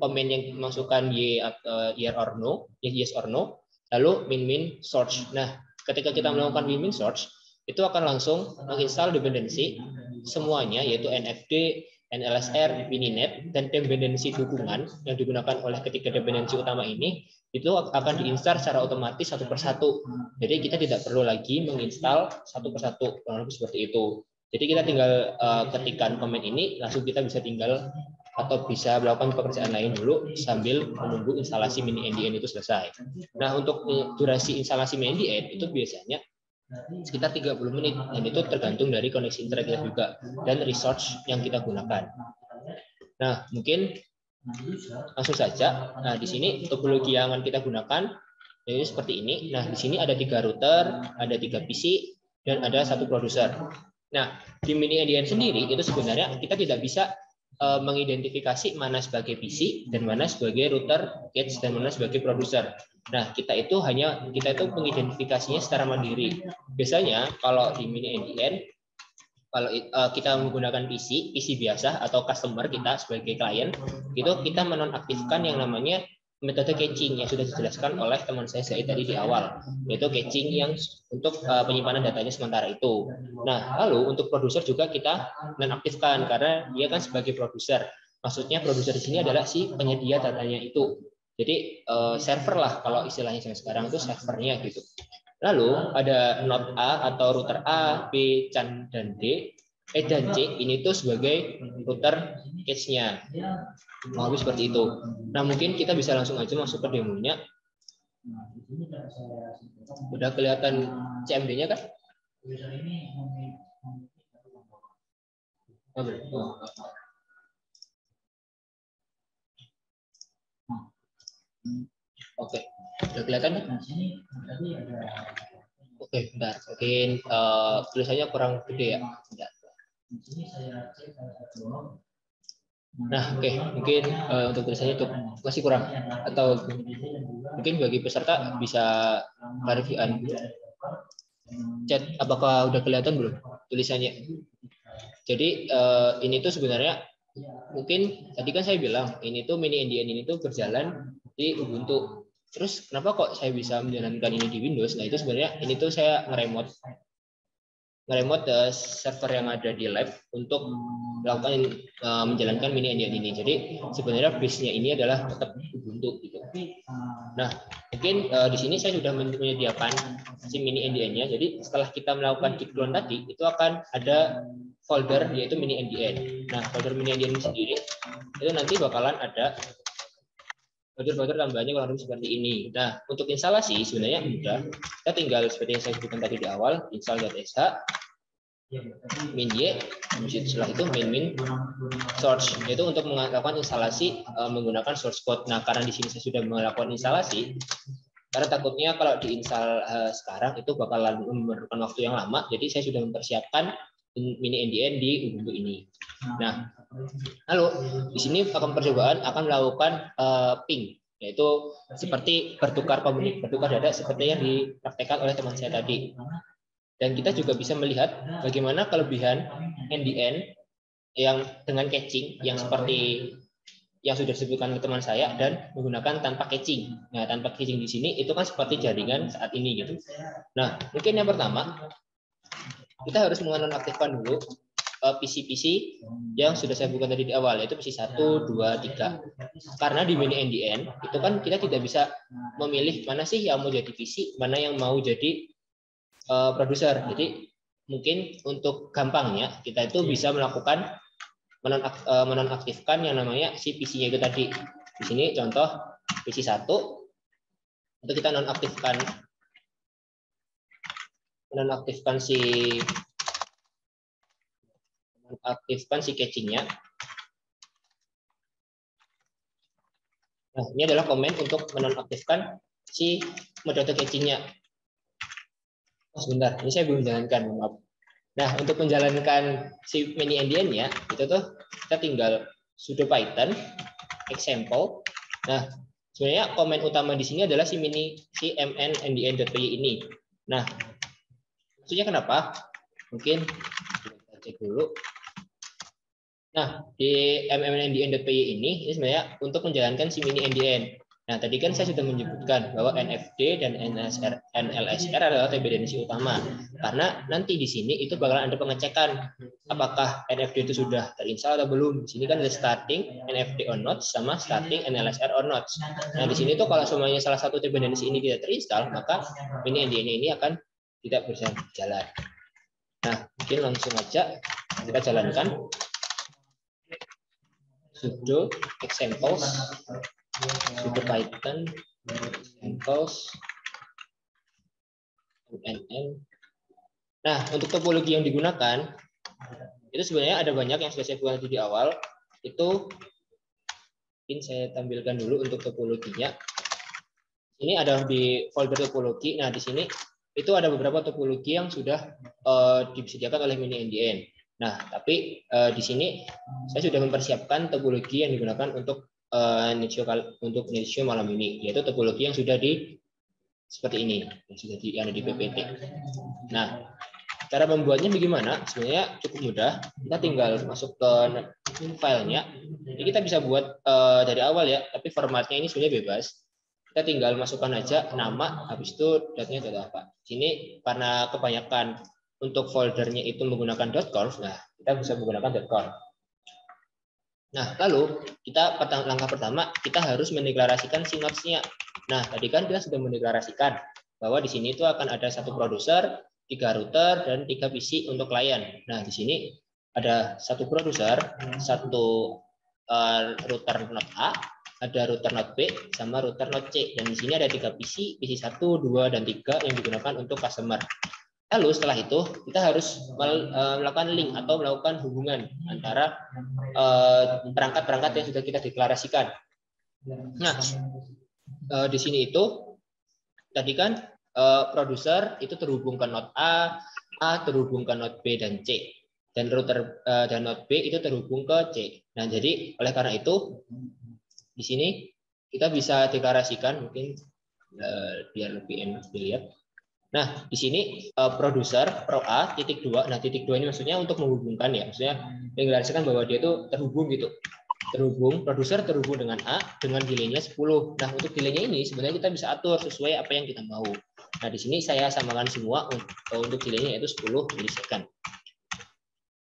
komen yang masukkan y atau yes or no. Lalu min search. Nah, ketika kita melakukan min search, itu akan langsung menginstal dependensi semuanya, yaitu NFD, NLSR, Mininet, dan dependensi dukungan yang digunakan oleh ketiga dependensi utama ini itu akan diinstal secara otomatis satu persatu. Jadi kita tidak perlu lagi menginstal satu persatu, kurang lebih seperti itu. Jadi kita tinggal ketikkan komen ini, langsung kita bisa tinggal atau bisa melakukan pekerjaan lain dulu sambil menunggu instalasi mini NDN itu selesai. Nah, untuk durasi instalasi mini NDN itu biasanya sekitar 30 menit, dan itu tergantung dari koneksi internet kita juga dan resource yang kita gunakan. Nah, mungkin langsung saja. Nah, di sini topologi yang akan kita gunakan jadi seperti ini. Nah, di sini ada 3 router, ada 3 PC, dan ada 1 produser. Nah, di mini NDN sendiri itu sebenarnya kita tidak bisa mengidentifikasi mana sebagai PC dan mana sebagai router, cache, dan mana sebagai produser. Nah, kita itu mengidentifikasinya secara mandiri. Biasanya kalau di mini NDN, kalau kita menggunakan PC biasa atau customer kita sebagai klien, itu kita menonaktifkan yang namanya metode caching yang sudah dijelaskan oleh teman saya tadi di awal, yaitu caching yang untuk penyimpanan datanya sementara itu. Nah, lalu untuk produser juga kita nonaktifkan karena dia kan sebagai produser. Maksudnya produser di sini adalah si penyedia datanya itu. Jadi server lah kalau istilahnya sekarang itu servernya gitu. Lalu ada node A atau router A, B, CAN, dan D, dan C ini tuh sebagai router cache-nya. Mau seperti itu. Nah, mungkin kita bisa langsung aja masuk ke demonya. Udah kelihatan CMD-nya kan? Oke, udah kelihatan kan? Oke, bentar. Mungkin tulisannya kurang gede ya. Bentar. Nah, oke, mungkin untuk tulisannya itu masih kurang, atau mungkin bagi peserta bisa klarifikasi chat apakah udah kelihatan belum tulisannya. Jadi ini tuh sebenarnya mungkin tadi kan saya bilang ini tuh mini NDN ini tuh berjalan di Ubuntu. Terus kenapa kok saya bisa menjalankan ini di Windows? Nah, itu sebenarnya ini tuh saya ngeremote server yang ada di lab untuk melakukan menjalankan mini NDN ini. Jadi sebenarnya base-nya ini adalah tetap Ubuntu gitu. Nah, mungkin di sini saya sudah menyediakan si mini NDN-nya. Jadi setelah kita melakukan git clone tadi, itu akan ada folder yaitu mini NDN. Nah, folder mini NDN ini sendiri itu nanti bakalan ada folder tambahannya kurang lebih seperti ini. Nah, untuk instalasi sebenarnya mudah. Kita tinggal seperti yang saya sebutkan tadi di awal, install.sh min y, setelah itu min source, yaitu untuk melakukan instalasi menggunakan source code. Nah, karena di sini saya sudah melakukan instalasi, karena takutnya kalau diinstal sekarang itu bakalan memerlukan waktu yang lama, jadi saya sudah mempersiapkan mini NDN di Ubuntu ini. Nah, lalu di sini percobaan akan melakukan ping, yaitu seperti bertukar data seperti yang dipraktekkan oleh teman saya tadi. Dan kita juga bisa melihat bagaimana kelebihan NDN yang dengan caching yang seperti yang sudah disebutkan oleh teman saya dan menggunakan tanpa caching. Nah, tanpa caching di sini itu kan seperti jaringan saat ini gitu. Nah, mungkin yang pertama kita harus menonaktifkan dulu PC-PC yang sudah saya buka tadi di awal, yaitu PC 1, 2, 3. Karena di mini NDN itu kan kita tidak bisa memilih mana sih yang mau jadi PC, mana yang mau jadi produser. Jadi mungkin untuk gampangnya kita itu bisa melakukan menonaktifkan yang namanya si PC-nya itu tadi. Di sini contoh PC 1 untuk kita menonaktifkan si caching-nya. Nah, ini adalah komen untuk menonaktifkan si metode caching-nya. Oh, sebentar, ini saya belum jalankan, maaf. Nah, untuk menjalankan si mini NDN-nya, itu tuh kita tinggal sudo python example. Nah, sebenarnya komen utama di sini adalah si mn ndn.py ini. Nah, maksudnya kenapa? Mungkin kita cek dulu. Nah, di mmndn.py ini sebenarnya untuk menjalankan si mini NDN. Nah, tadi kan saya sudah menyebutkan bahwa NFD dan NLSR adalah dependensi utama. Karena nanti di sini itu bakalan ada pengecekan apakah NFD itu sudah terinstall atau belum. Di sini kan ada starting NFD on nodes sama starting NLSR on nodes. Nah, di sini tuh kalau semuanya salah satu dependensi ini tidak terinstall, maka mini NDN ini akan tidak bisa berjalan. Nah, mungkin langsung aja kita jalankan. Sudo examples, sudo python examples nn. Nah, untuk topologi yang digunakan itu sebenarnya ada banyak yang sudah saya buat di awal. Itu mungkin saya tampilkan dulu untuk topologinya. Ini ada di folder topologi. Nah, di sini itu ada beberapa topologi yang sudah disediakan oleh mini NDN. Nah, tapi di sini saya sudah mempersiapkan topologi yang digunakan untuk Netshow malam ini, yaitu topologi yang sudah seperti ini, yang ada di PPT. Nah, cara membuatnya bagaimana? Sebenarnya cukup mudah. Kita tinggal masuk ke filenya. Ini kita bisa buat dari awal ya, tapi formatnya ini sebenarnya bebas. Kita tinggal masukkan aja nama, habis itu dotnya dot apa. Sini karena kebanyakan untuk foldernya itu menggunakan .conf, nah kita bisa menggunakan .conf. Nah, lalu kita langkah pertama kita harus mendeklarasikan si nodes-nya. Nah, tadi kan kita sudah mendeklarasikan bahwa di sini itu akan ada satu produser, 3 router, dan 3 PC untuk klien. Nah, di sini ada satu produser, satu router node A, ada router node B, sama router node C. Dan di sini ada 3 PC, PC 1, 2, dan 3 yang digunakan untuk customer. Lalu setelah itu kita harus melakukan link atau melakukan hubungan antara perangkat-perangkat yang sudah kita deklarasikan. Nah, di sini itu tadi kan produser itu terhubung ke node A terhubung ke node B dan C, dan router dan node B itu terhubung ke C. Nah, jadi oleh karena itu di sini kita bisa deklarasikan mungkin biar lebih enak dilihat. Nah, di sini produser pro A titik 2. Nah, titik 2 ini maksudnya untuk menghubungkan ya, maksudnya menggambarkan bahwa dia itu terhubung gitu. Terhubung, produser terhubung dengan A dengan delay-nya 10. Nah, untuk delay-nya ini sebenarnya kita bisa atur sesuai apa yang kita mau. Nah, di sini saya samakan semua untuk delay-nya yaitu 10 milisecond.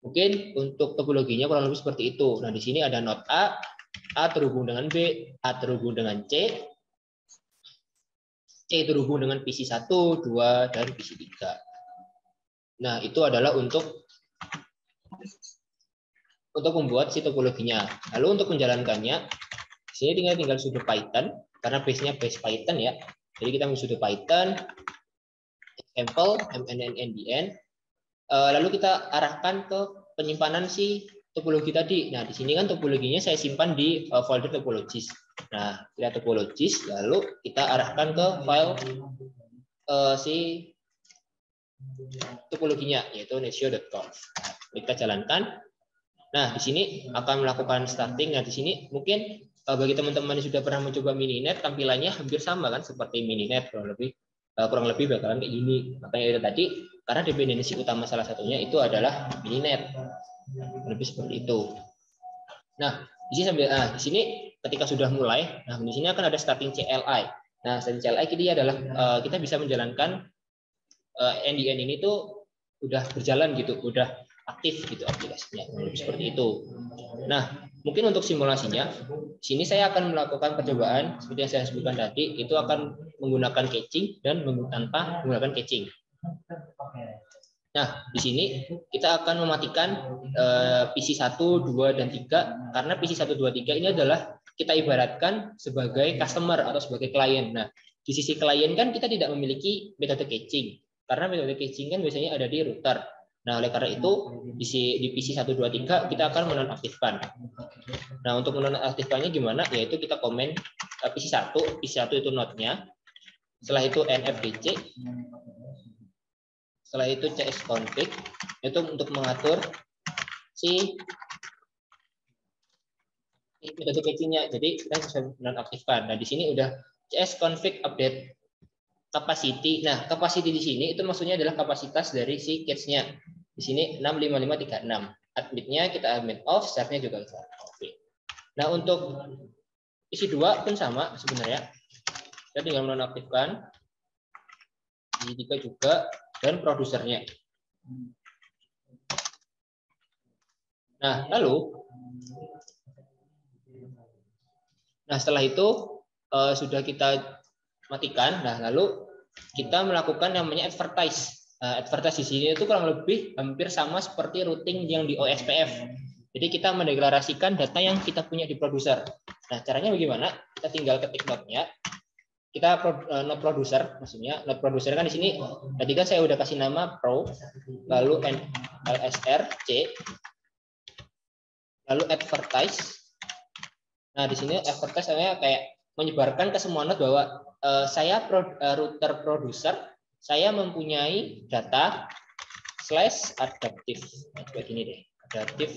Mungkin untuk topologinya kurang lebih seperti itu. Nah, di sini ada node A terhubung dengan B, A terhubung dengan C, C terhubung dengan PC 1, 2, dan PC 3. Nah, itu adalah untuk membuat si topologinya. Lalu untuk menjalankannya, di sini tinggal sudo Python, karena base-nya base Python ya. Jadi kita sudo Python, example, mnnndn, lalu kita arahkan ke penyimpanan si topologi tadi. Nah, di sini kan topologinya saya simpan di folder topologis. Nah, kita topologis, lalu kita arahkan ke file si topologinya, yaitu netshow.conf. Kita jalankan. Nah, di sini akan melakukan starting. Nah, di sini mungkin bagi teman-teman yang sudah pernah mencoba Mininet, tampilannya hampir sama kan seperti Mininet, kurang lebih bakalan kayak gini. Makanya itu tadi, karena dependensi utama salah satunya itu adalah Mininet. Lebih seperti itu. Nah, di sini ketika sudah mulai, nah di sini akan ada starting CLI. Nah, starting CLI ini adalah kita bisa menjalankan NDN ini tuh udah berjalan gitu, udah aktif gitu aplikasinya, lebih seperti itu. Nah, mungkin untuk simulasinya, sini saya akan melakukan percobaan seperti yang saya sebutkan tadi, itu akan menggunakan caching dan tanpa menggunakan caching. Nah, di sini kita akan mematikan PC 1, 2, dan 3, karena PC 1, 2, 3 ini adalah kita ibaratkan sebagai customer atau sebagai klien. Nah, di sisi klien kan kita tidak memiliki metode caching, karena metode caching kan biasanya ada di router. Nah, oleh karena itu di PC 1, 2, 3 kita akan menonaktifkan. Nah, untuk menonaktifkannya gimana? Yaitu kita komen PC 1 itu node-nya, setelah itu nfdc, setelah itu csconfig, itu untuk mengatur si metode caching-nya. Jadi kita bisa nonaktifkan. Nah, di sini udah csconfig update capacity. Nah, capacity di sini itu maksudnya adalah kapasitas dari si cache-nya. Di sini 65536. adminnya kita admin off, share-nya juga kita off. Nah, untuk isi 2 pun sama sebenarnya. Kita tinggal menonaktifkan isi 3 juga dan produsernya. Nah, setelah itu sudah kita matikan. Nah, lalu kita melakukan namanya advertise. Advertise di sini itu kurang lebih hampir sama seperti routing yang di OSPF. Jadi kita mendeklarasikan data yang kita punya di produser. Nah, caranya bagaimana? Kita tinggal ketik node-nya. Kita node producer, maksudnya node producer kan di sini. Tadi kan saya udah kasih nama pro, lalu lsr c, lalu advertise. Nah, di sini advertise namanya kayak menyebarkan ke semua node bahwa saya router producer, saya mempunyai data /adaptive. Kayak gini deh, adaptive.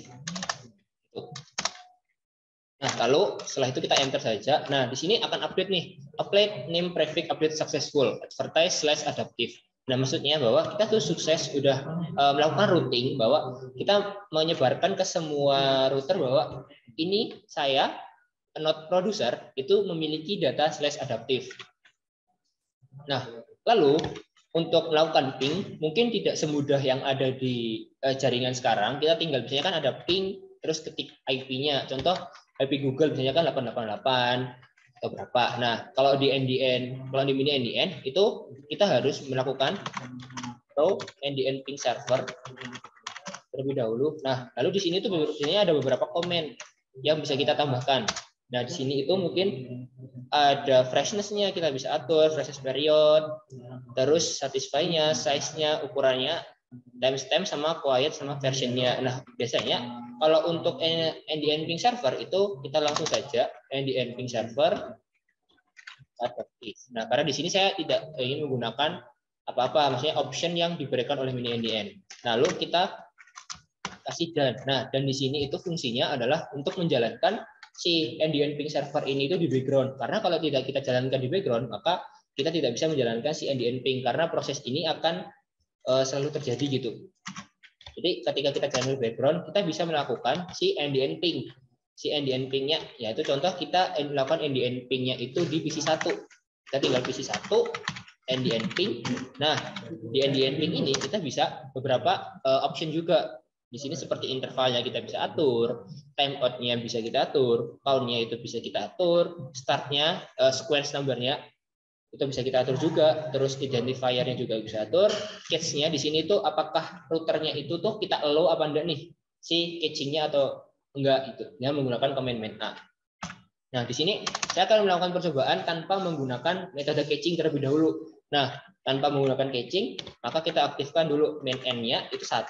Nah, lalu setelah itu kita enter saja. Nah, di sini akan update nih. Update name prefix update successful. Advertise /adaptive. Nah, maksudnya bahwa kita tuh sukses udah melakukan routing, bahwa kita menyebarkan ke semua router bahwa ini saya node producer itu memiliki data /adaptive. Nah, lalu untuk melakukan ping mungkin tidak semudah yang ada di jaringan sekarang. Kita tinggal biasanya kan ada ping terus ketik IP-nya. Contoh IP Google biasanya kan 888 atau berapa. Nah, kalau di NDN, kalau di mini NDN itu kita harus melakukan row NDN ping server terlebih dahulu. Nah, lalu di sini tuh biasanya ada beberapa komen yang bisa kita tambahkan. Nah, di sini itu mungkin ada freshness-nya kita bisa atur, freshness period, terus satisfy-nya, size-nya, ukurannya, timestamp sama quiet sama version-nya. Nah, biasanya kalau untuk NDN ping server itu kita langsung saja NDN ping server adaptive. Nah, karena di sini saya tidak ingin menggunakan apa-apa, maksudnya option yang diberikan oleh mini NDN. Lalu kita kasih dan. Nah, dan di sini itu fungsinya adalah untuk menjalankan si NDN ping server ini itu di background. Karena kalau tidak kita jalankan di background, maka kita tidak bisa menjalankan si NDN ping karena proses ini akan selalu terjadi gitu. Jadi ketika kita jalan di background, kita bisa melakukan si NDN ping. Si NDN ping-nya, yaitu contoh kita melakukan NDN ping-nya itu di PC1. Kita tinggal PC1, NDN ping. Nah, di NDN ping ini kita bisa beberapa option juga. Di sini seperti intervalnya kita bisa atur, timeout-nya bisa kita atur, count-nya itu bisa kita atur, start-nya, sequence number-nya itu bisa kita atur juga, terus identifier-nya juga bisa atur, cache-nya di sini tuh apakah routernya itu tuh kita allow apa enggak nih si caching-nya atau enggak itu dengan menggunakan command main a. Nah, di sini saya akan melakukan percobaan tanpa menggunakan metode caching terlebih dahulu. Nah, tanpa menggunakan caching, maka kita aktifkan dulu main n-nya itu 1.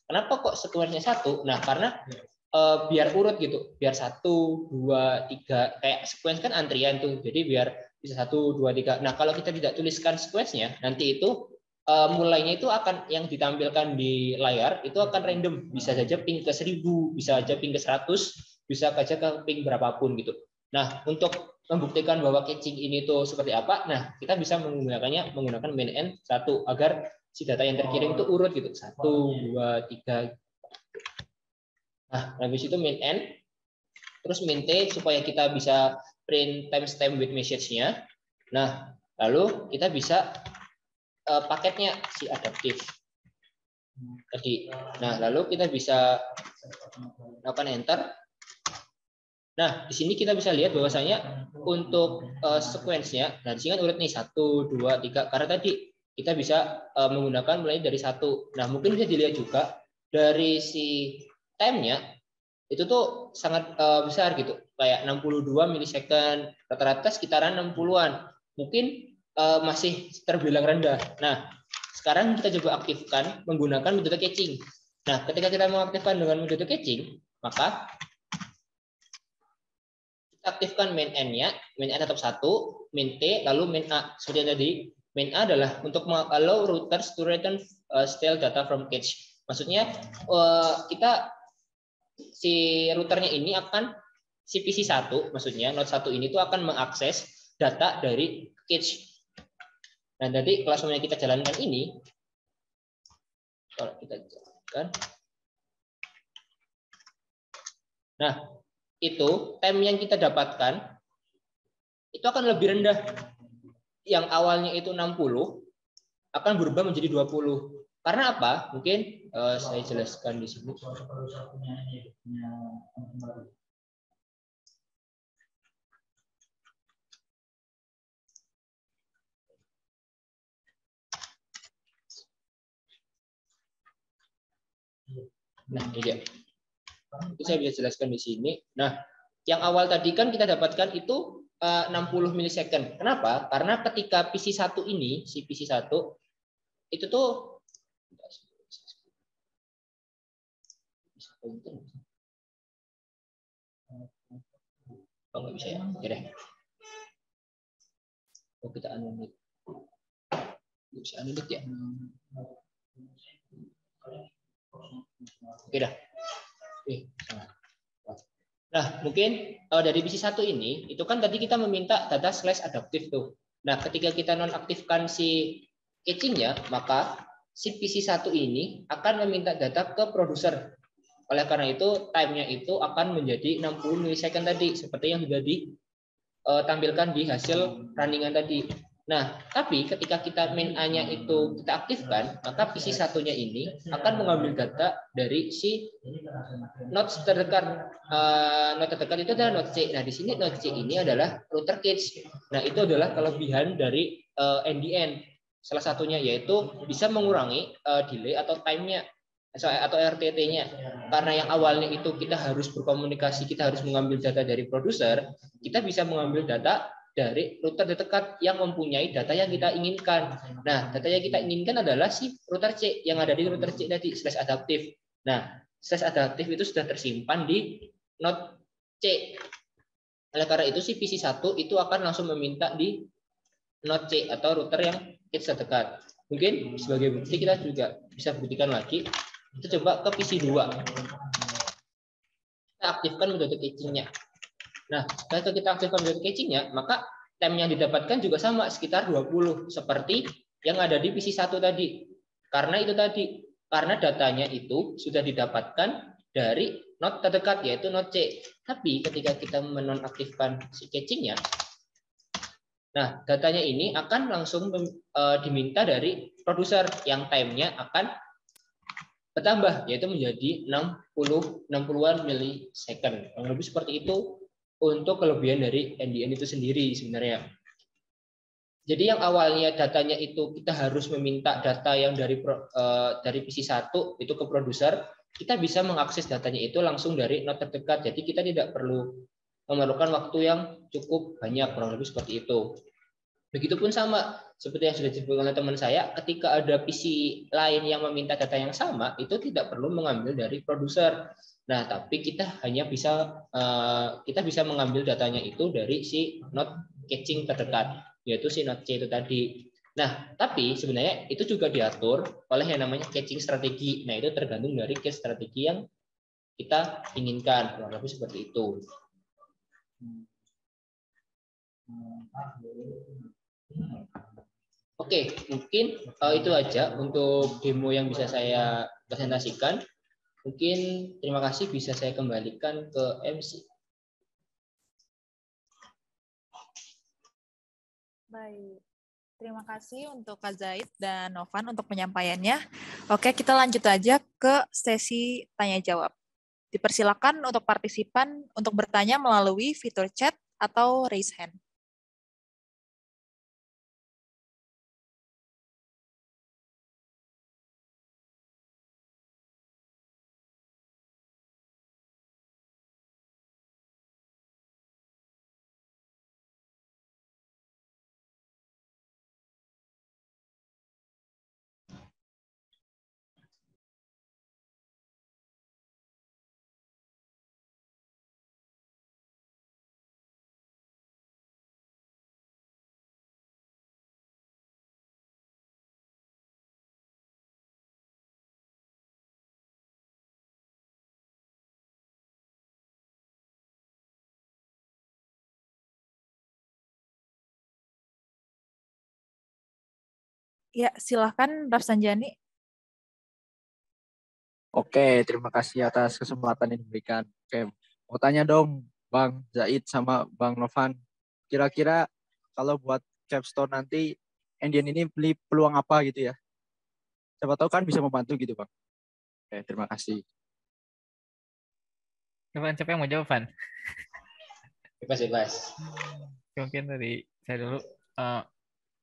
Kenapa kok sequence-nya 1? Nah, karena biar urut gitu, biar 1, 2, 3 kayak sequence kan antrian tuh. Jadi biar bisa 1, 2, 3. Nah, kalau kita tidak tuliskan sequence-nya, nanti itu mulainya itu akan yang ditampilkan di layar itu akan random. Bisa saja ping ke 1000, bisa saja ping ke 100, bisa saja ke ping berapapun gitu. Nah, untuk membuktikan bahwa caching ini tuh seperti apa, nah kita bisa menggunakan main n 1 agar si data yang terkirim itu urut gitu. 1, 2, 3. Nah, habis itu main n, terus main t supaya kita bisa print timestamp with message-nya. Nah, lalu kita bisa paketnya si adaptive tadi. Nah, lalu kita bisa lakukan enter. Nah, di sini kita bisa lihat bahwasanya untuk sequence-nya, nah di sini kan urut nih 1, 2, 3. Karena tadi kita bisa menggunakan mulai dari 1. Nah, mungkin bisa dilihat juga dari si time-nya itu tuh sangat besar gitu, kayak 62 milisecond, rata-rata sekitaran 60-an. Mungkin masih terbilang rendah. Nah, sekarang kita coba aktifkan menggunakan metode caching. Nah, ketika kita mengaktifkan dengan metode caching, maka kita aktifkan main n-nya, main n tetap 1, main t, lalu main a. Seperti yang tadi, main a adalah untuk allow routers to return stale data from cache. Maksudnya kita si routernya ini akan si PC1, maksudnya node 1 ini tuh akan mengakses data dari cache. Nah, nanti kalau semuanya kita jalankan ini, kalau kita jalankan, Nah, itu time yang kita dapatkan itu akan lebih rendah. Yang awalnya itu 60 akan berubah menjadi 20. Karena apa? Mungkin saya jelaskan di sini. Nah, ini dia. Itu saya bisa jelaskan di sini. Nah, yang awal tadi kan kita dapatkan itu 60 milisecond. Kenapa? Karena ketika PC1 ini, si PC1 itu tuh oh nggak bisa ya. Oke deh. Oh kita unmute. Bisa unmute ya. Oke dah. Nah, mungkin dari PC1 ini, itu kan tadi kita meminta data slash adaptif tuh. Nah, ketika kita nonaktifkan si cachingnya, maka si PC1 ini akan meminta data ke produser. Oleh karena itu, time-nya itu akan menjadi 60 milisecond tadi, seperti yang sudah ditampilkan di hasil runningan tadi. Nah, tapi ketika kita main A-nya itu kita aktifkan, maka PC satunya ini akan mengambil data dari si node terdekat. Node terdekat itu adalah node C. Nah, di sini node C ini adalah router cache. Nah, itu adalah kelebihan dari NDN. Salah satunya yaitu bisa mengurangi delay atau time-nya atau RTT-nya. Karena yang awalnya itu kita harus berkomunikasi, kita harus mengambil data dari produser, kita bisa mengambil data dari router terdekat yang mempunyai data yang kita inginkan. Nah, data yang kita inginkan adalah si router C yang ada di router C tadi slash adaptif. Nah, slash adaptif itu sudah tersimpan di node C. Oleh karena itu si PC1 itu akan langsung meminta di node C atau router yang cache terdekat. Mungkin sebagai bukti kita juga bisa buktikan lagi. Kita coba ke PC2. Kita aktifkan metode cachingnya. Nah, ketika kita aktifkan metode cachingnya, maka time yang didapatkan juga sama, sekitar 20. Seperti yang ada di PC1 tadi. Karena itu tadi, karena datanya itu sudah didapatkan dari node terdekat, yaitu node C. Tapi ketika kita menonaktifkan si cachingnya, nah datanya ini akan langsung diminta dari produser yang time-nya akan bertambah, yaitu menjadi 60-an milisecond. Kurang lebih seperti itu untuk kelebihan dari NDN itu sendiri sebenarnya. Jadi yang awalnya datanya itu kita harus meminta data yang dari PC1 itu ke produser, kita bisa mengakses datanya itu langsung dari node terdekat. Jadi kita tidak perlu memerlukan waktu yang cukup banyak, kurang lebih seperti itu. Begitupun sama seperti yang sudah disebutkan oleh teman saya, ketika ada PC lain yang meminta data yang sama, itu tidak perlu mengambil dari produser. Nah, tapi kita hanya bisa mengambil datanya itu dari si node caching terdekat, yaitu si node C itu tadi. Nah, tapi sebenarnya itu juga diatur oleh yang namanya caching strategi. Nah, itu tergantung dari cache strategi yang kita inginkan. Kurang lebih seperti itu. Oke, mungkin itu aja untuk demo yang bisa saya presentasikan. Mungkin terima kasih, bisa saya kembalikan ke MC. Baik, terima kasih untuk Kak Zaid dan Novan untuk penyampaiannya. Oke, kita lanjut aja ke sesi tanya-jawab. Dipersilakan untuk partisipan untuk bertanya melalui fitur chat atau raise hand. Ya, silahkan Rafsanjani. Oke, terima kasih atas kesempatan yang diberikan. Oke, Mau tanya dong, Bang Zaid sama Bang Novan. Kira-kira kalau buat capstone nanti, NDN ini beli peluang apa gitu ya? Siapa tahu kan bisa membantu gitu, Bang. Oke, terima kasih. Siapa yang mau jawab, Van? Bebas. Mungkin dari saya dulu.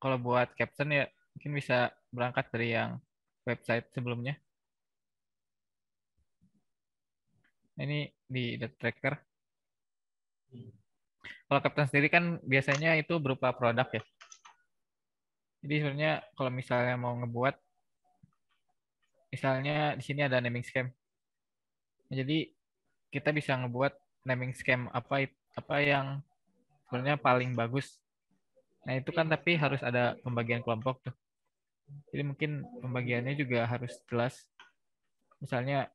Kalau buat caption ya mungkin bisa berangkat dari yang website sebelumnya. Ini di The Tracker. Kalau caption sendiri kan biasanya itu berupa produk ya. Jadi sebenarnya kalau misalnya mau ngebuat, misalnya di sini ada naming scheme. Jadi kita bisa ngebuat naming scheme apa yang sebenarnya paling bagus. Nah itu kan tapi harus ada pembagian kelompok tuh. Jadi mungkin pembagiannya juga harus jelas. Misalnya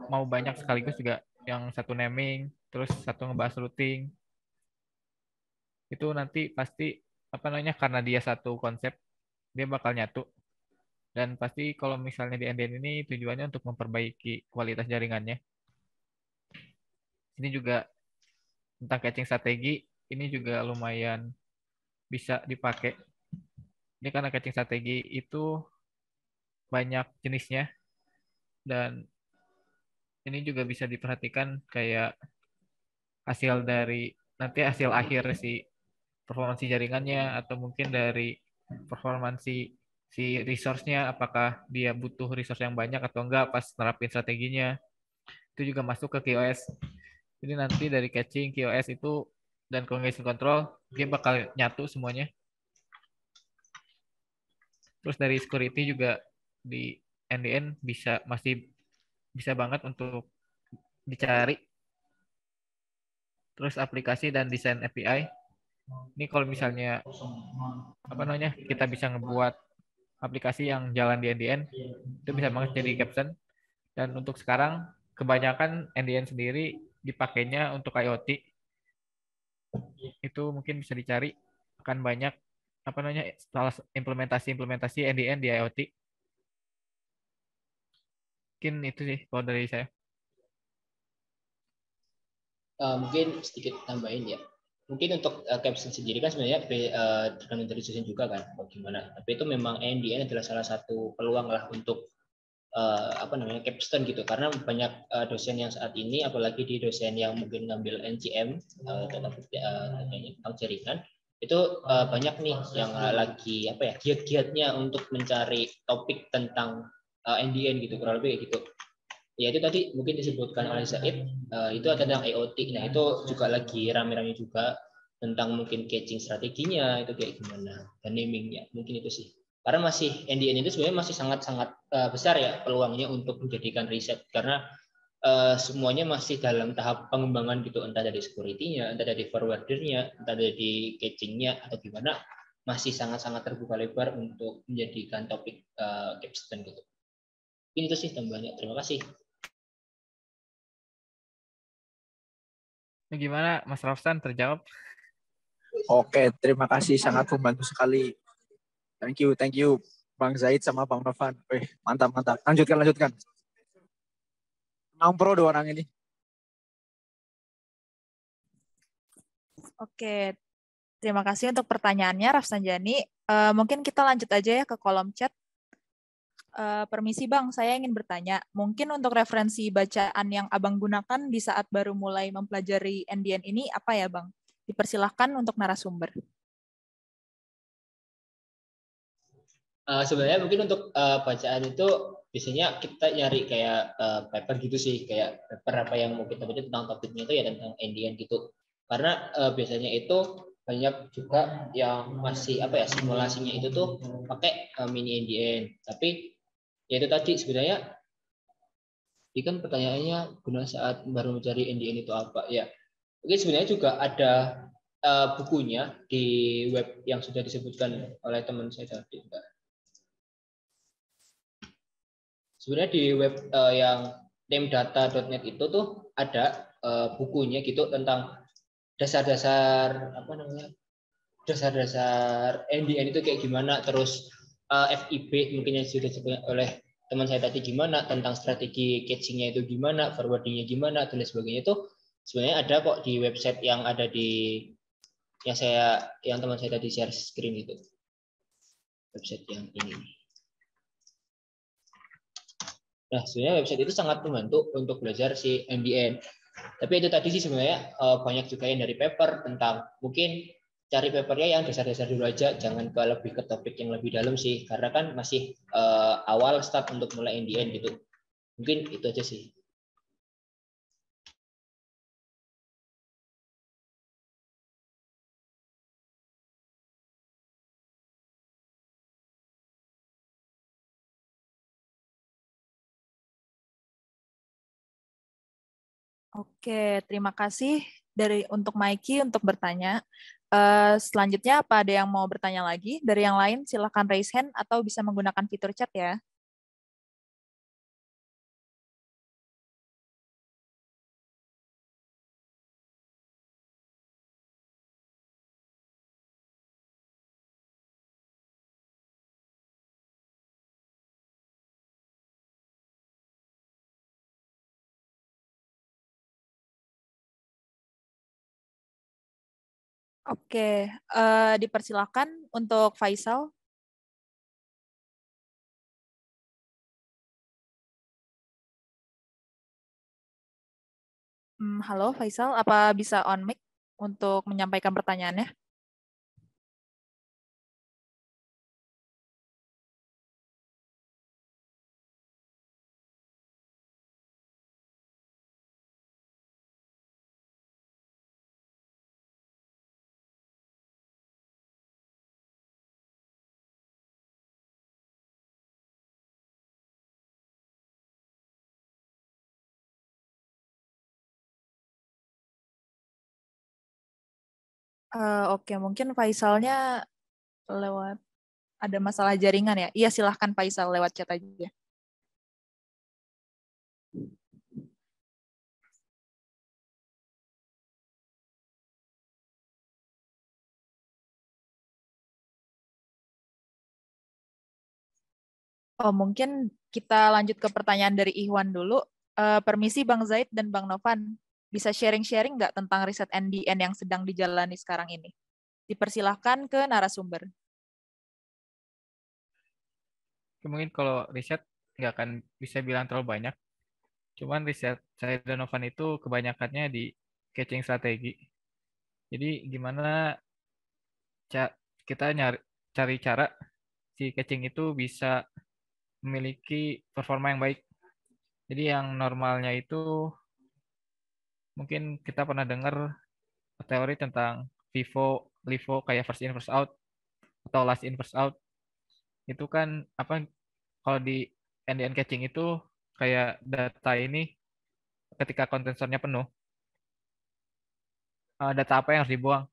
mau banyak sekaligus juga yang satu naming, terus satu ngebahas routing. Itu nanti pasti karena dia satu konsep, dia bakal nyatu. Dan pasti kalau misalnya di NDN ini tujuannya untuk memperbaiki kualitas jaringannya. Ini juga tentang caching strategi, ini juga lumayan bisa dipakai. Ini karena caching strategi itu banyak jenisnya, dan ini juga bisa diperhatikan kayak hasil akhir si performansi jaringannya, atau mungkin dari performansi si resource-nya, apakah dia butuh resource yang banyak atau enggak pas nerapin strateginya. Itu juga masuk ke QoS. Jadi nanti dari caching, QoS itu, dan congestion control, dia bakal nyatu semuanya. Terus dari security juga di NDN masih bisa banget untuk dicari. Terus aplikasi dan desain API. Ini kalau misalnya kita bisa ngebuat aplikasi yang jalan di NDN, itu bisa banget jadi caption. Dan untuk sekarang kebanyakan NDN sendiri dipakainya untuk IoT. Itu mungkin bisa dicari, akan banyak salah implementasi NDN di IoT. Mungkin itu sih kalau dari saya. Mungkin sedikit tambahin ya. Mungkin untuk caption sendiri kan sebenarnya tergantung dari dosen juga kan bagaimana. Tapi itu memang NDN adalah salah satu peluang lah untuk capstone gitu, karena banyak dosen yang saat ini, apalagi di dosen yang mungkin ngambil NCM tentang jaringan, itu banyak nih yang lagi giat-giatnya untuk mencari topik tentang NDN gitu, kurang lebih gitu. Ya itu tadi mungkin disebutkan oleh Zaid, itu ada tentang IoT. Nah itu juga lagi rame-rame juga tentang mungkin catching strateginya itu kayak gimana, dan namingnya, mungkin itu sih. Karena masih NDN itu sebenarnya masih sangat-sangat besar ya peluangnya untuk menjadikan riset, karena semuanya masih dalam tahap pengembangan gitu, entah dari security-nya, entah dari forwardernya, entah dari catching-nya atau gimana, masih sangat-sangat terbuka lebar untuk menjadikan topik capstone gitu. Ini itu sih tambahnya. Terima kasih. Gimana Mas Rafsan, terjawab? Oke, terima kasih, sangat membantu sekali. Thank you Bang Zaid sama Bang Novan. Mantap. Lanjutkan. Pro dua orang ini. Oke, terima kasih untuk pertanyaannya Rafsanjani. Mungkin kita lanjut aja ya ke kolom chat. Permisi Bang, saya ingin bertanya, mungkin untuk referensi bacaan yang Abang gunakan di saat baru mulai mempelajari NDN ini apa ya Bang? Dipersilahkan untuk narasumber. Sebenarnya mungkin untuk bacaan itu biasanya kita nyari kayak paper gitu sih, kayak paper apa yang mau kita baca tentang topiknya itu ya tentang NDN gitu. Karena biasanya itu banyak juga yang masih simulasinya itu tuh pakai mini NDN. Tapi ya itu tadi sebenarnya ini kan pertanyaannya guna saat baru mencari NDN itu apa ya. Mungkin sebenarnya juga ada bukunya di web yang sudah disebutkan oleh teman saya tadi. Sebenarnya di web yang namedata.net itu tuh ada bukunya gitu tentang dasar-dasar dasar-dasar NDN itu kayak gimana, terus FIB mungkin yang sudah disebut oleh teman saya tadi gimana, tentang strategi caching-nya itu gimana, forwarding-nya gimana, dan lain sebagainya itu sebenarnya ada kok di website yang ada di yang teman saya tadi share screen itu. Website yang ini. Nah, sebenarnya website itu sangat membantu untuk belajar si MDN. Tapi itu tadi sih sebenarnya banyak juga yang dari paper tentang mungkin cari papernya yang dasar-dasar dulu aja, jangan lebih ke topik yang lebih dalam sih, karena kan masih awal start untuk mulai MDN gitu. Mungkin itu aja sih. Oke, terima kasih untuk Mikey untuk bertanya. Selanjutnya apa ada yang mau bertanya lagi? Dari yang lain silakan raise hand atau bisa menggunakan fitur chat ya. Oke, dipersilakan untuk Faisal. Halo Faisal, apa bisa on mic untuk menyampaikan pertanyaannya? Oke, mungkin Faisalnya lewat ada masalah jaringan ya. Iya, silahkan Faisal lewat chat aja. Oh, mungkin kita lanjut ke pertanyaan dari Ihwan dulu. Permisi Bang Zaid dan Bang Novan, bisa sharing-sharing nggak tentang riset NDN yang sedang dijalani sekarang ini? Dipersilahkan ke narasumber. Mungkin kalau riset nggak akan bisa bilang terlalu banyak. Cuman riset saya dan Novan itu kebanyakannya di catching strategi. Jadi gimana kita cari cara si catching itu bisa memiliki performa yang baik. Jadi yang normalnya itu mungkin kita pernah dengar teori tentang LIFO kayak first in first out atau last in first out. Itu kan apa kalau di NDN catching itu kayak data ini ketika kontensornya penuh, data apa yang harus dibuang.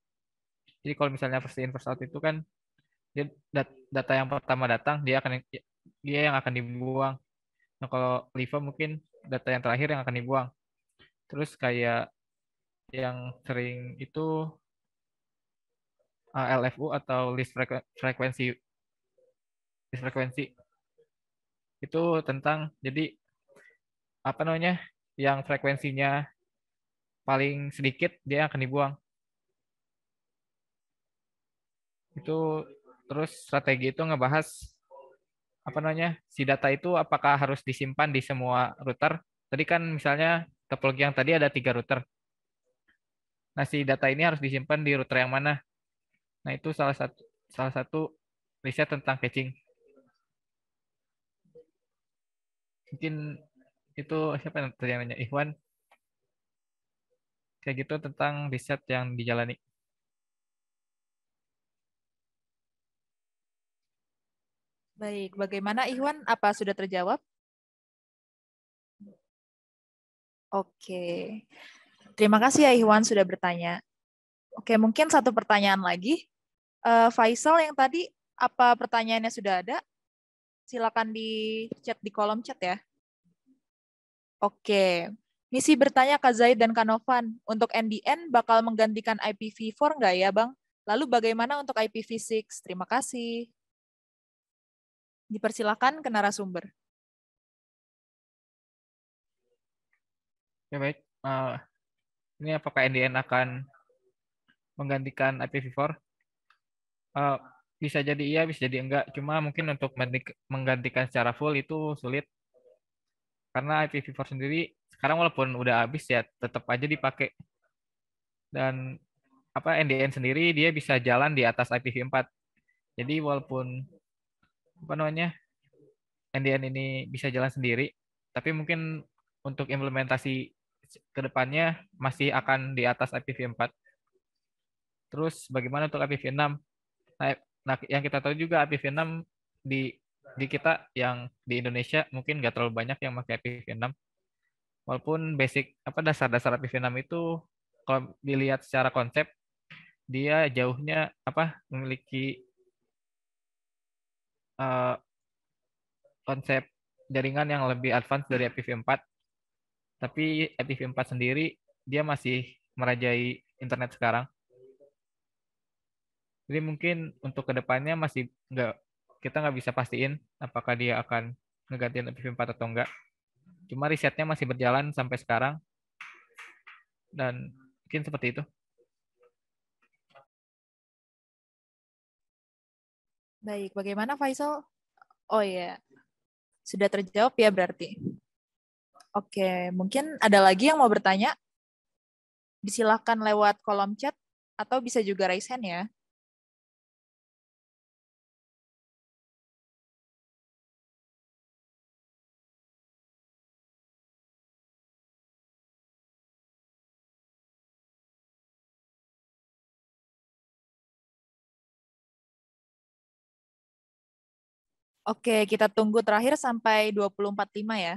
Jadi kalau misalnya first in first out itu kan dia data yang pertama datang dia yang akan dibuang. Nah, kalau LIFO mungkin data yang terakhir yang akan dibuang. Terus kayak yang sering itu LFU atau list frekuensi itu tentang jadi apa namanya yang frekuensinya paling sedikit dia akan dibuang. Itu terus strategi itu ngebahas apa namanya si data itu apakah harus disimpan di semua router. Tadi kan misalnya topologi yang tadi ada 3 router. Nah, si data ini harus disimpan di router yang mana? Nah, itu salah satu riset tentang caching. Mungkin itu siapa yang tadi yang nanya? Ikhwan. Kayak gitu tentang riset yang dijalani. Baik, bagaimana Ihwan? Apa sudah terjawab? Oke. Terima kasih ya Ihwan sudah bertanya. Oke, mungkin satu pertanyaan lagi. Faisal yang tadi, apa pertanyaannya sudah ada? Silakan di chat di kolom chat ya. Oke. Misi bertanya Kak Zaid dan Kak Novan, untuk NDN bakal menggantikan IPv4 nggak ya Bang? Lalu bagaimana untuk IPv6? Terima kasih. Dipersilakan ke narasumber. Oke, baik. Ini apakah NDN akan menggantikan IPv4? Bisa jadi iya, bisa jadi enggak. Cuma mungkin untuk menggantikan secara full itu sulit. Karena IPv4 sendiri sekarang walaupun udah habis ya tetap aja dipakai. Dan NDN sendiri dia bisa jalan di atas IPv4. Jadi walaupun NDN ini bisa jalan sendiri, tapi mungkin untuk implementasi ke depannya masih akan di atas IPv4. Terus bagaimana untuk IPv6? Nah, yang kita tahu juga IPv6 di kita yang di Indonesia mungkin nggak terlalu banyak yang pakai IPv6. Walaupun basic dasar-dasar IPv6 itu kalau dilihat secara konsep dia jauhnya memiliki konsep jaringan yang lebih advance dari IPv4. Tapi IPv4 sendiri dia masih merajai internet sekarang. Jadi mungkin untuk kedepannya masih kita nggak bisa pastiin apakah dia akan ngegantiin IPv4 atau enggak. Cuma risetnya masih berjalan sampai sekarang dan mungkin seperti itu. Baik, bagaimana Faisal? Oh iya, sudah terjawab ya berarti. Oke, mungkin ada lagi yang mau bertanya? Disilahkan lewat kolom chat atau bisa juga raise hand ya. Oke, kita tunggu terakhir sampai 2045 ya.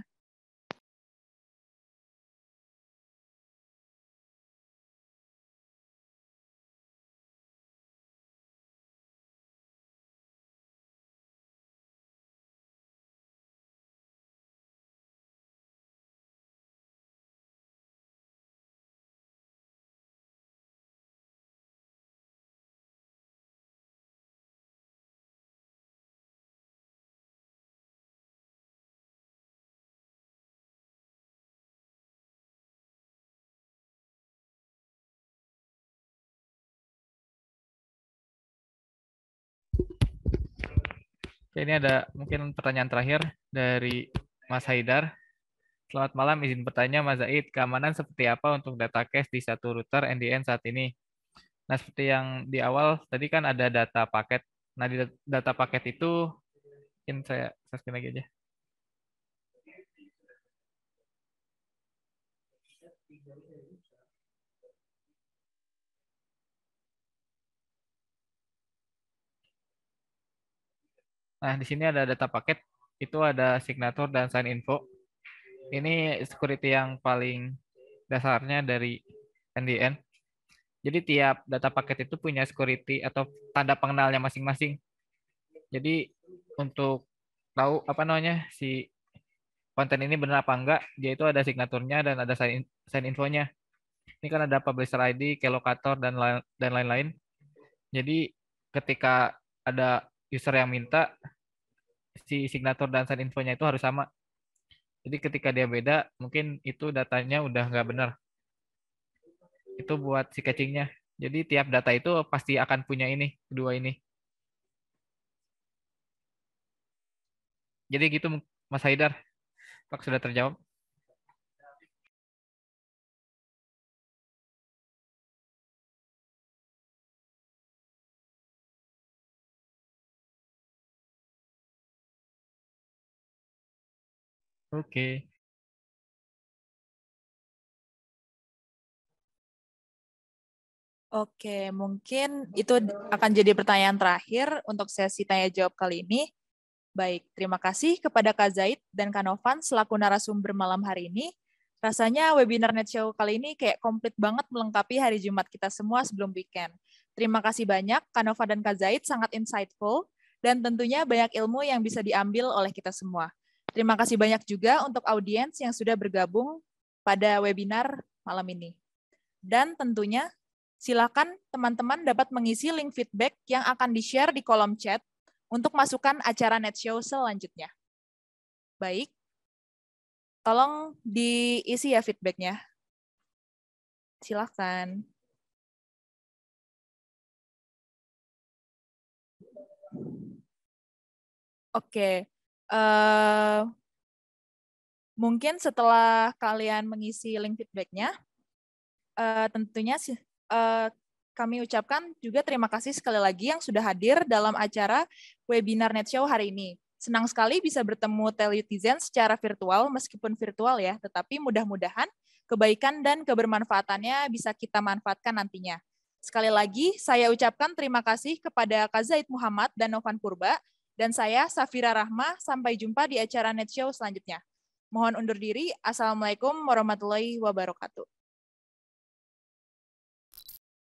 Oke, ini ada mungkin pertanyaan terakhir dari Mas Haidar. Selamat malam, izin bertanya Mas Zaid, keamanan seperti apa untuk data cache di satu router NDN saat ini? Nah, seperti yang di awal tadi kan ada data paket. Nah, di data paket itu mungkin saya screen lagi aja. Nah, di sini ada data paket, itu ada signature dan sign info. Ini security yang paling dasarnya dari NDN. Jadi tiap data paket itu punya security atau tanda pengenalnya masing-masing. Jadi untuk tahu si konten ini benar apa enggak, dia itu ada signaturnya dan ada sign infonya. Ini kan ada publisher ID, kelokator dan lain-lain. Jadi ketika ada user yang minta, si signatur dan sign infonya itu harus sama. Jadi ketika dia beda, mungkin itu datanya udah nggak benar. Itu buat si cachingnya. Jadi tiap data itu pasti akan punya ini, kedua ini. Jadi gitu Mas Haidar. Pak sudah terjawab. Oke. Oke, mungkin itu akan jadi pertanyaan terakhir untuk sesi tanya jawab kali ini. Baik, terima kasih kepada Kak Zaid dan Kak Novan selaku narasumber malam hari ini. Rasanya webinar Net Show kali ini kayak komplit banget melengkapi hari Jumat kita semua sebelum weekend. Terima kasih banyak, Kak Nova dan Kak Zaid, sangat insightful, dan tentunya banyak ilmu yang bisa diambil oleh kita semua. Terima kasih banyak juga untuk audiens yang sudah bergabung pada webinar malam ini. Dan tentunya, silakan teman-teman dapat mengisi link feedback yang akan di-share di kolom chat untuk masukan acara Net Show selanjutnya. Baik, Tolong diisi ya feedback-nya. Silakan. Oke. Mungkin setelah kalian mengisi link feedback-nya, tentunya kami ucapkan juga terima kasih sekali lagi yang sudah hadir dalam acara webinar NetShow hari ini. Senang sekali bisa bertemu Telutizen secara virtual, meskipun virtual ya, tetapi mudah-mudahan kebaikan dan kebermanfaatannya bisa kita manfaatkan nantinya. Sekali lagi, saya ucapkan terima kasih kepada Kak Zaid Muhammad dan Novan Purba, dan saya Safira Rahma. Sampai jumpa di acara NetShow selanjutnya. Mohon undur diri. Assalamualaikum warahmatullahi wabarakatuh.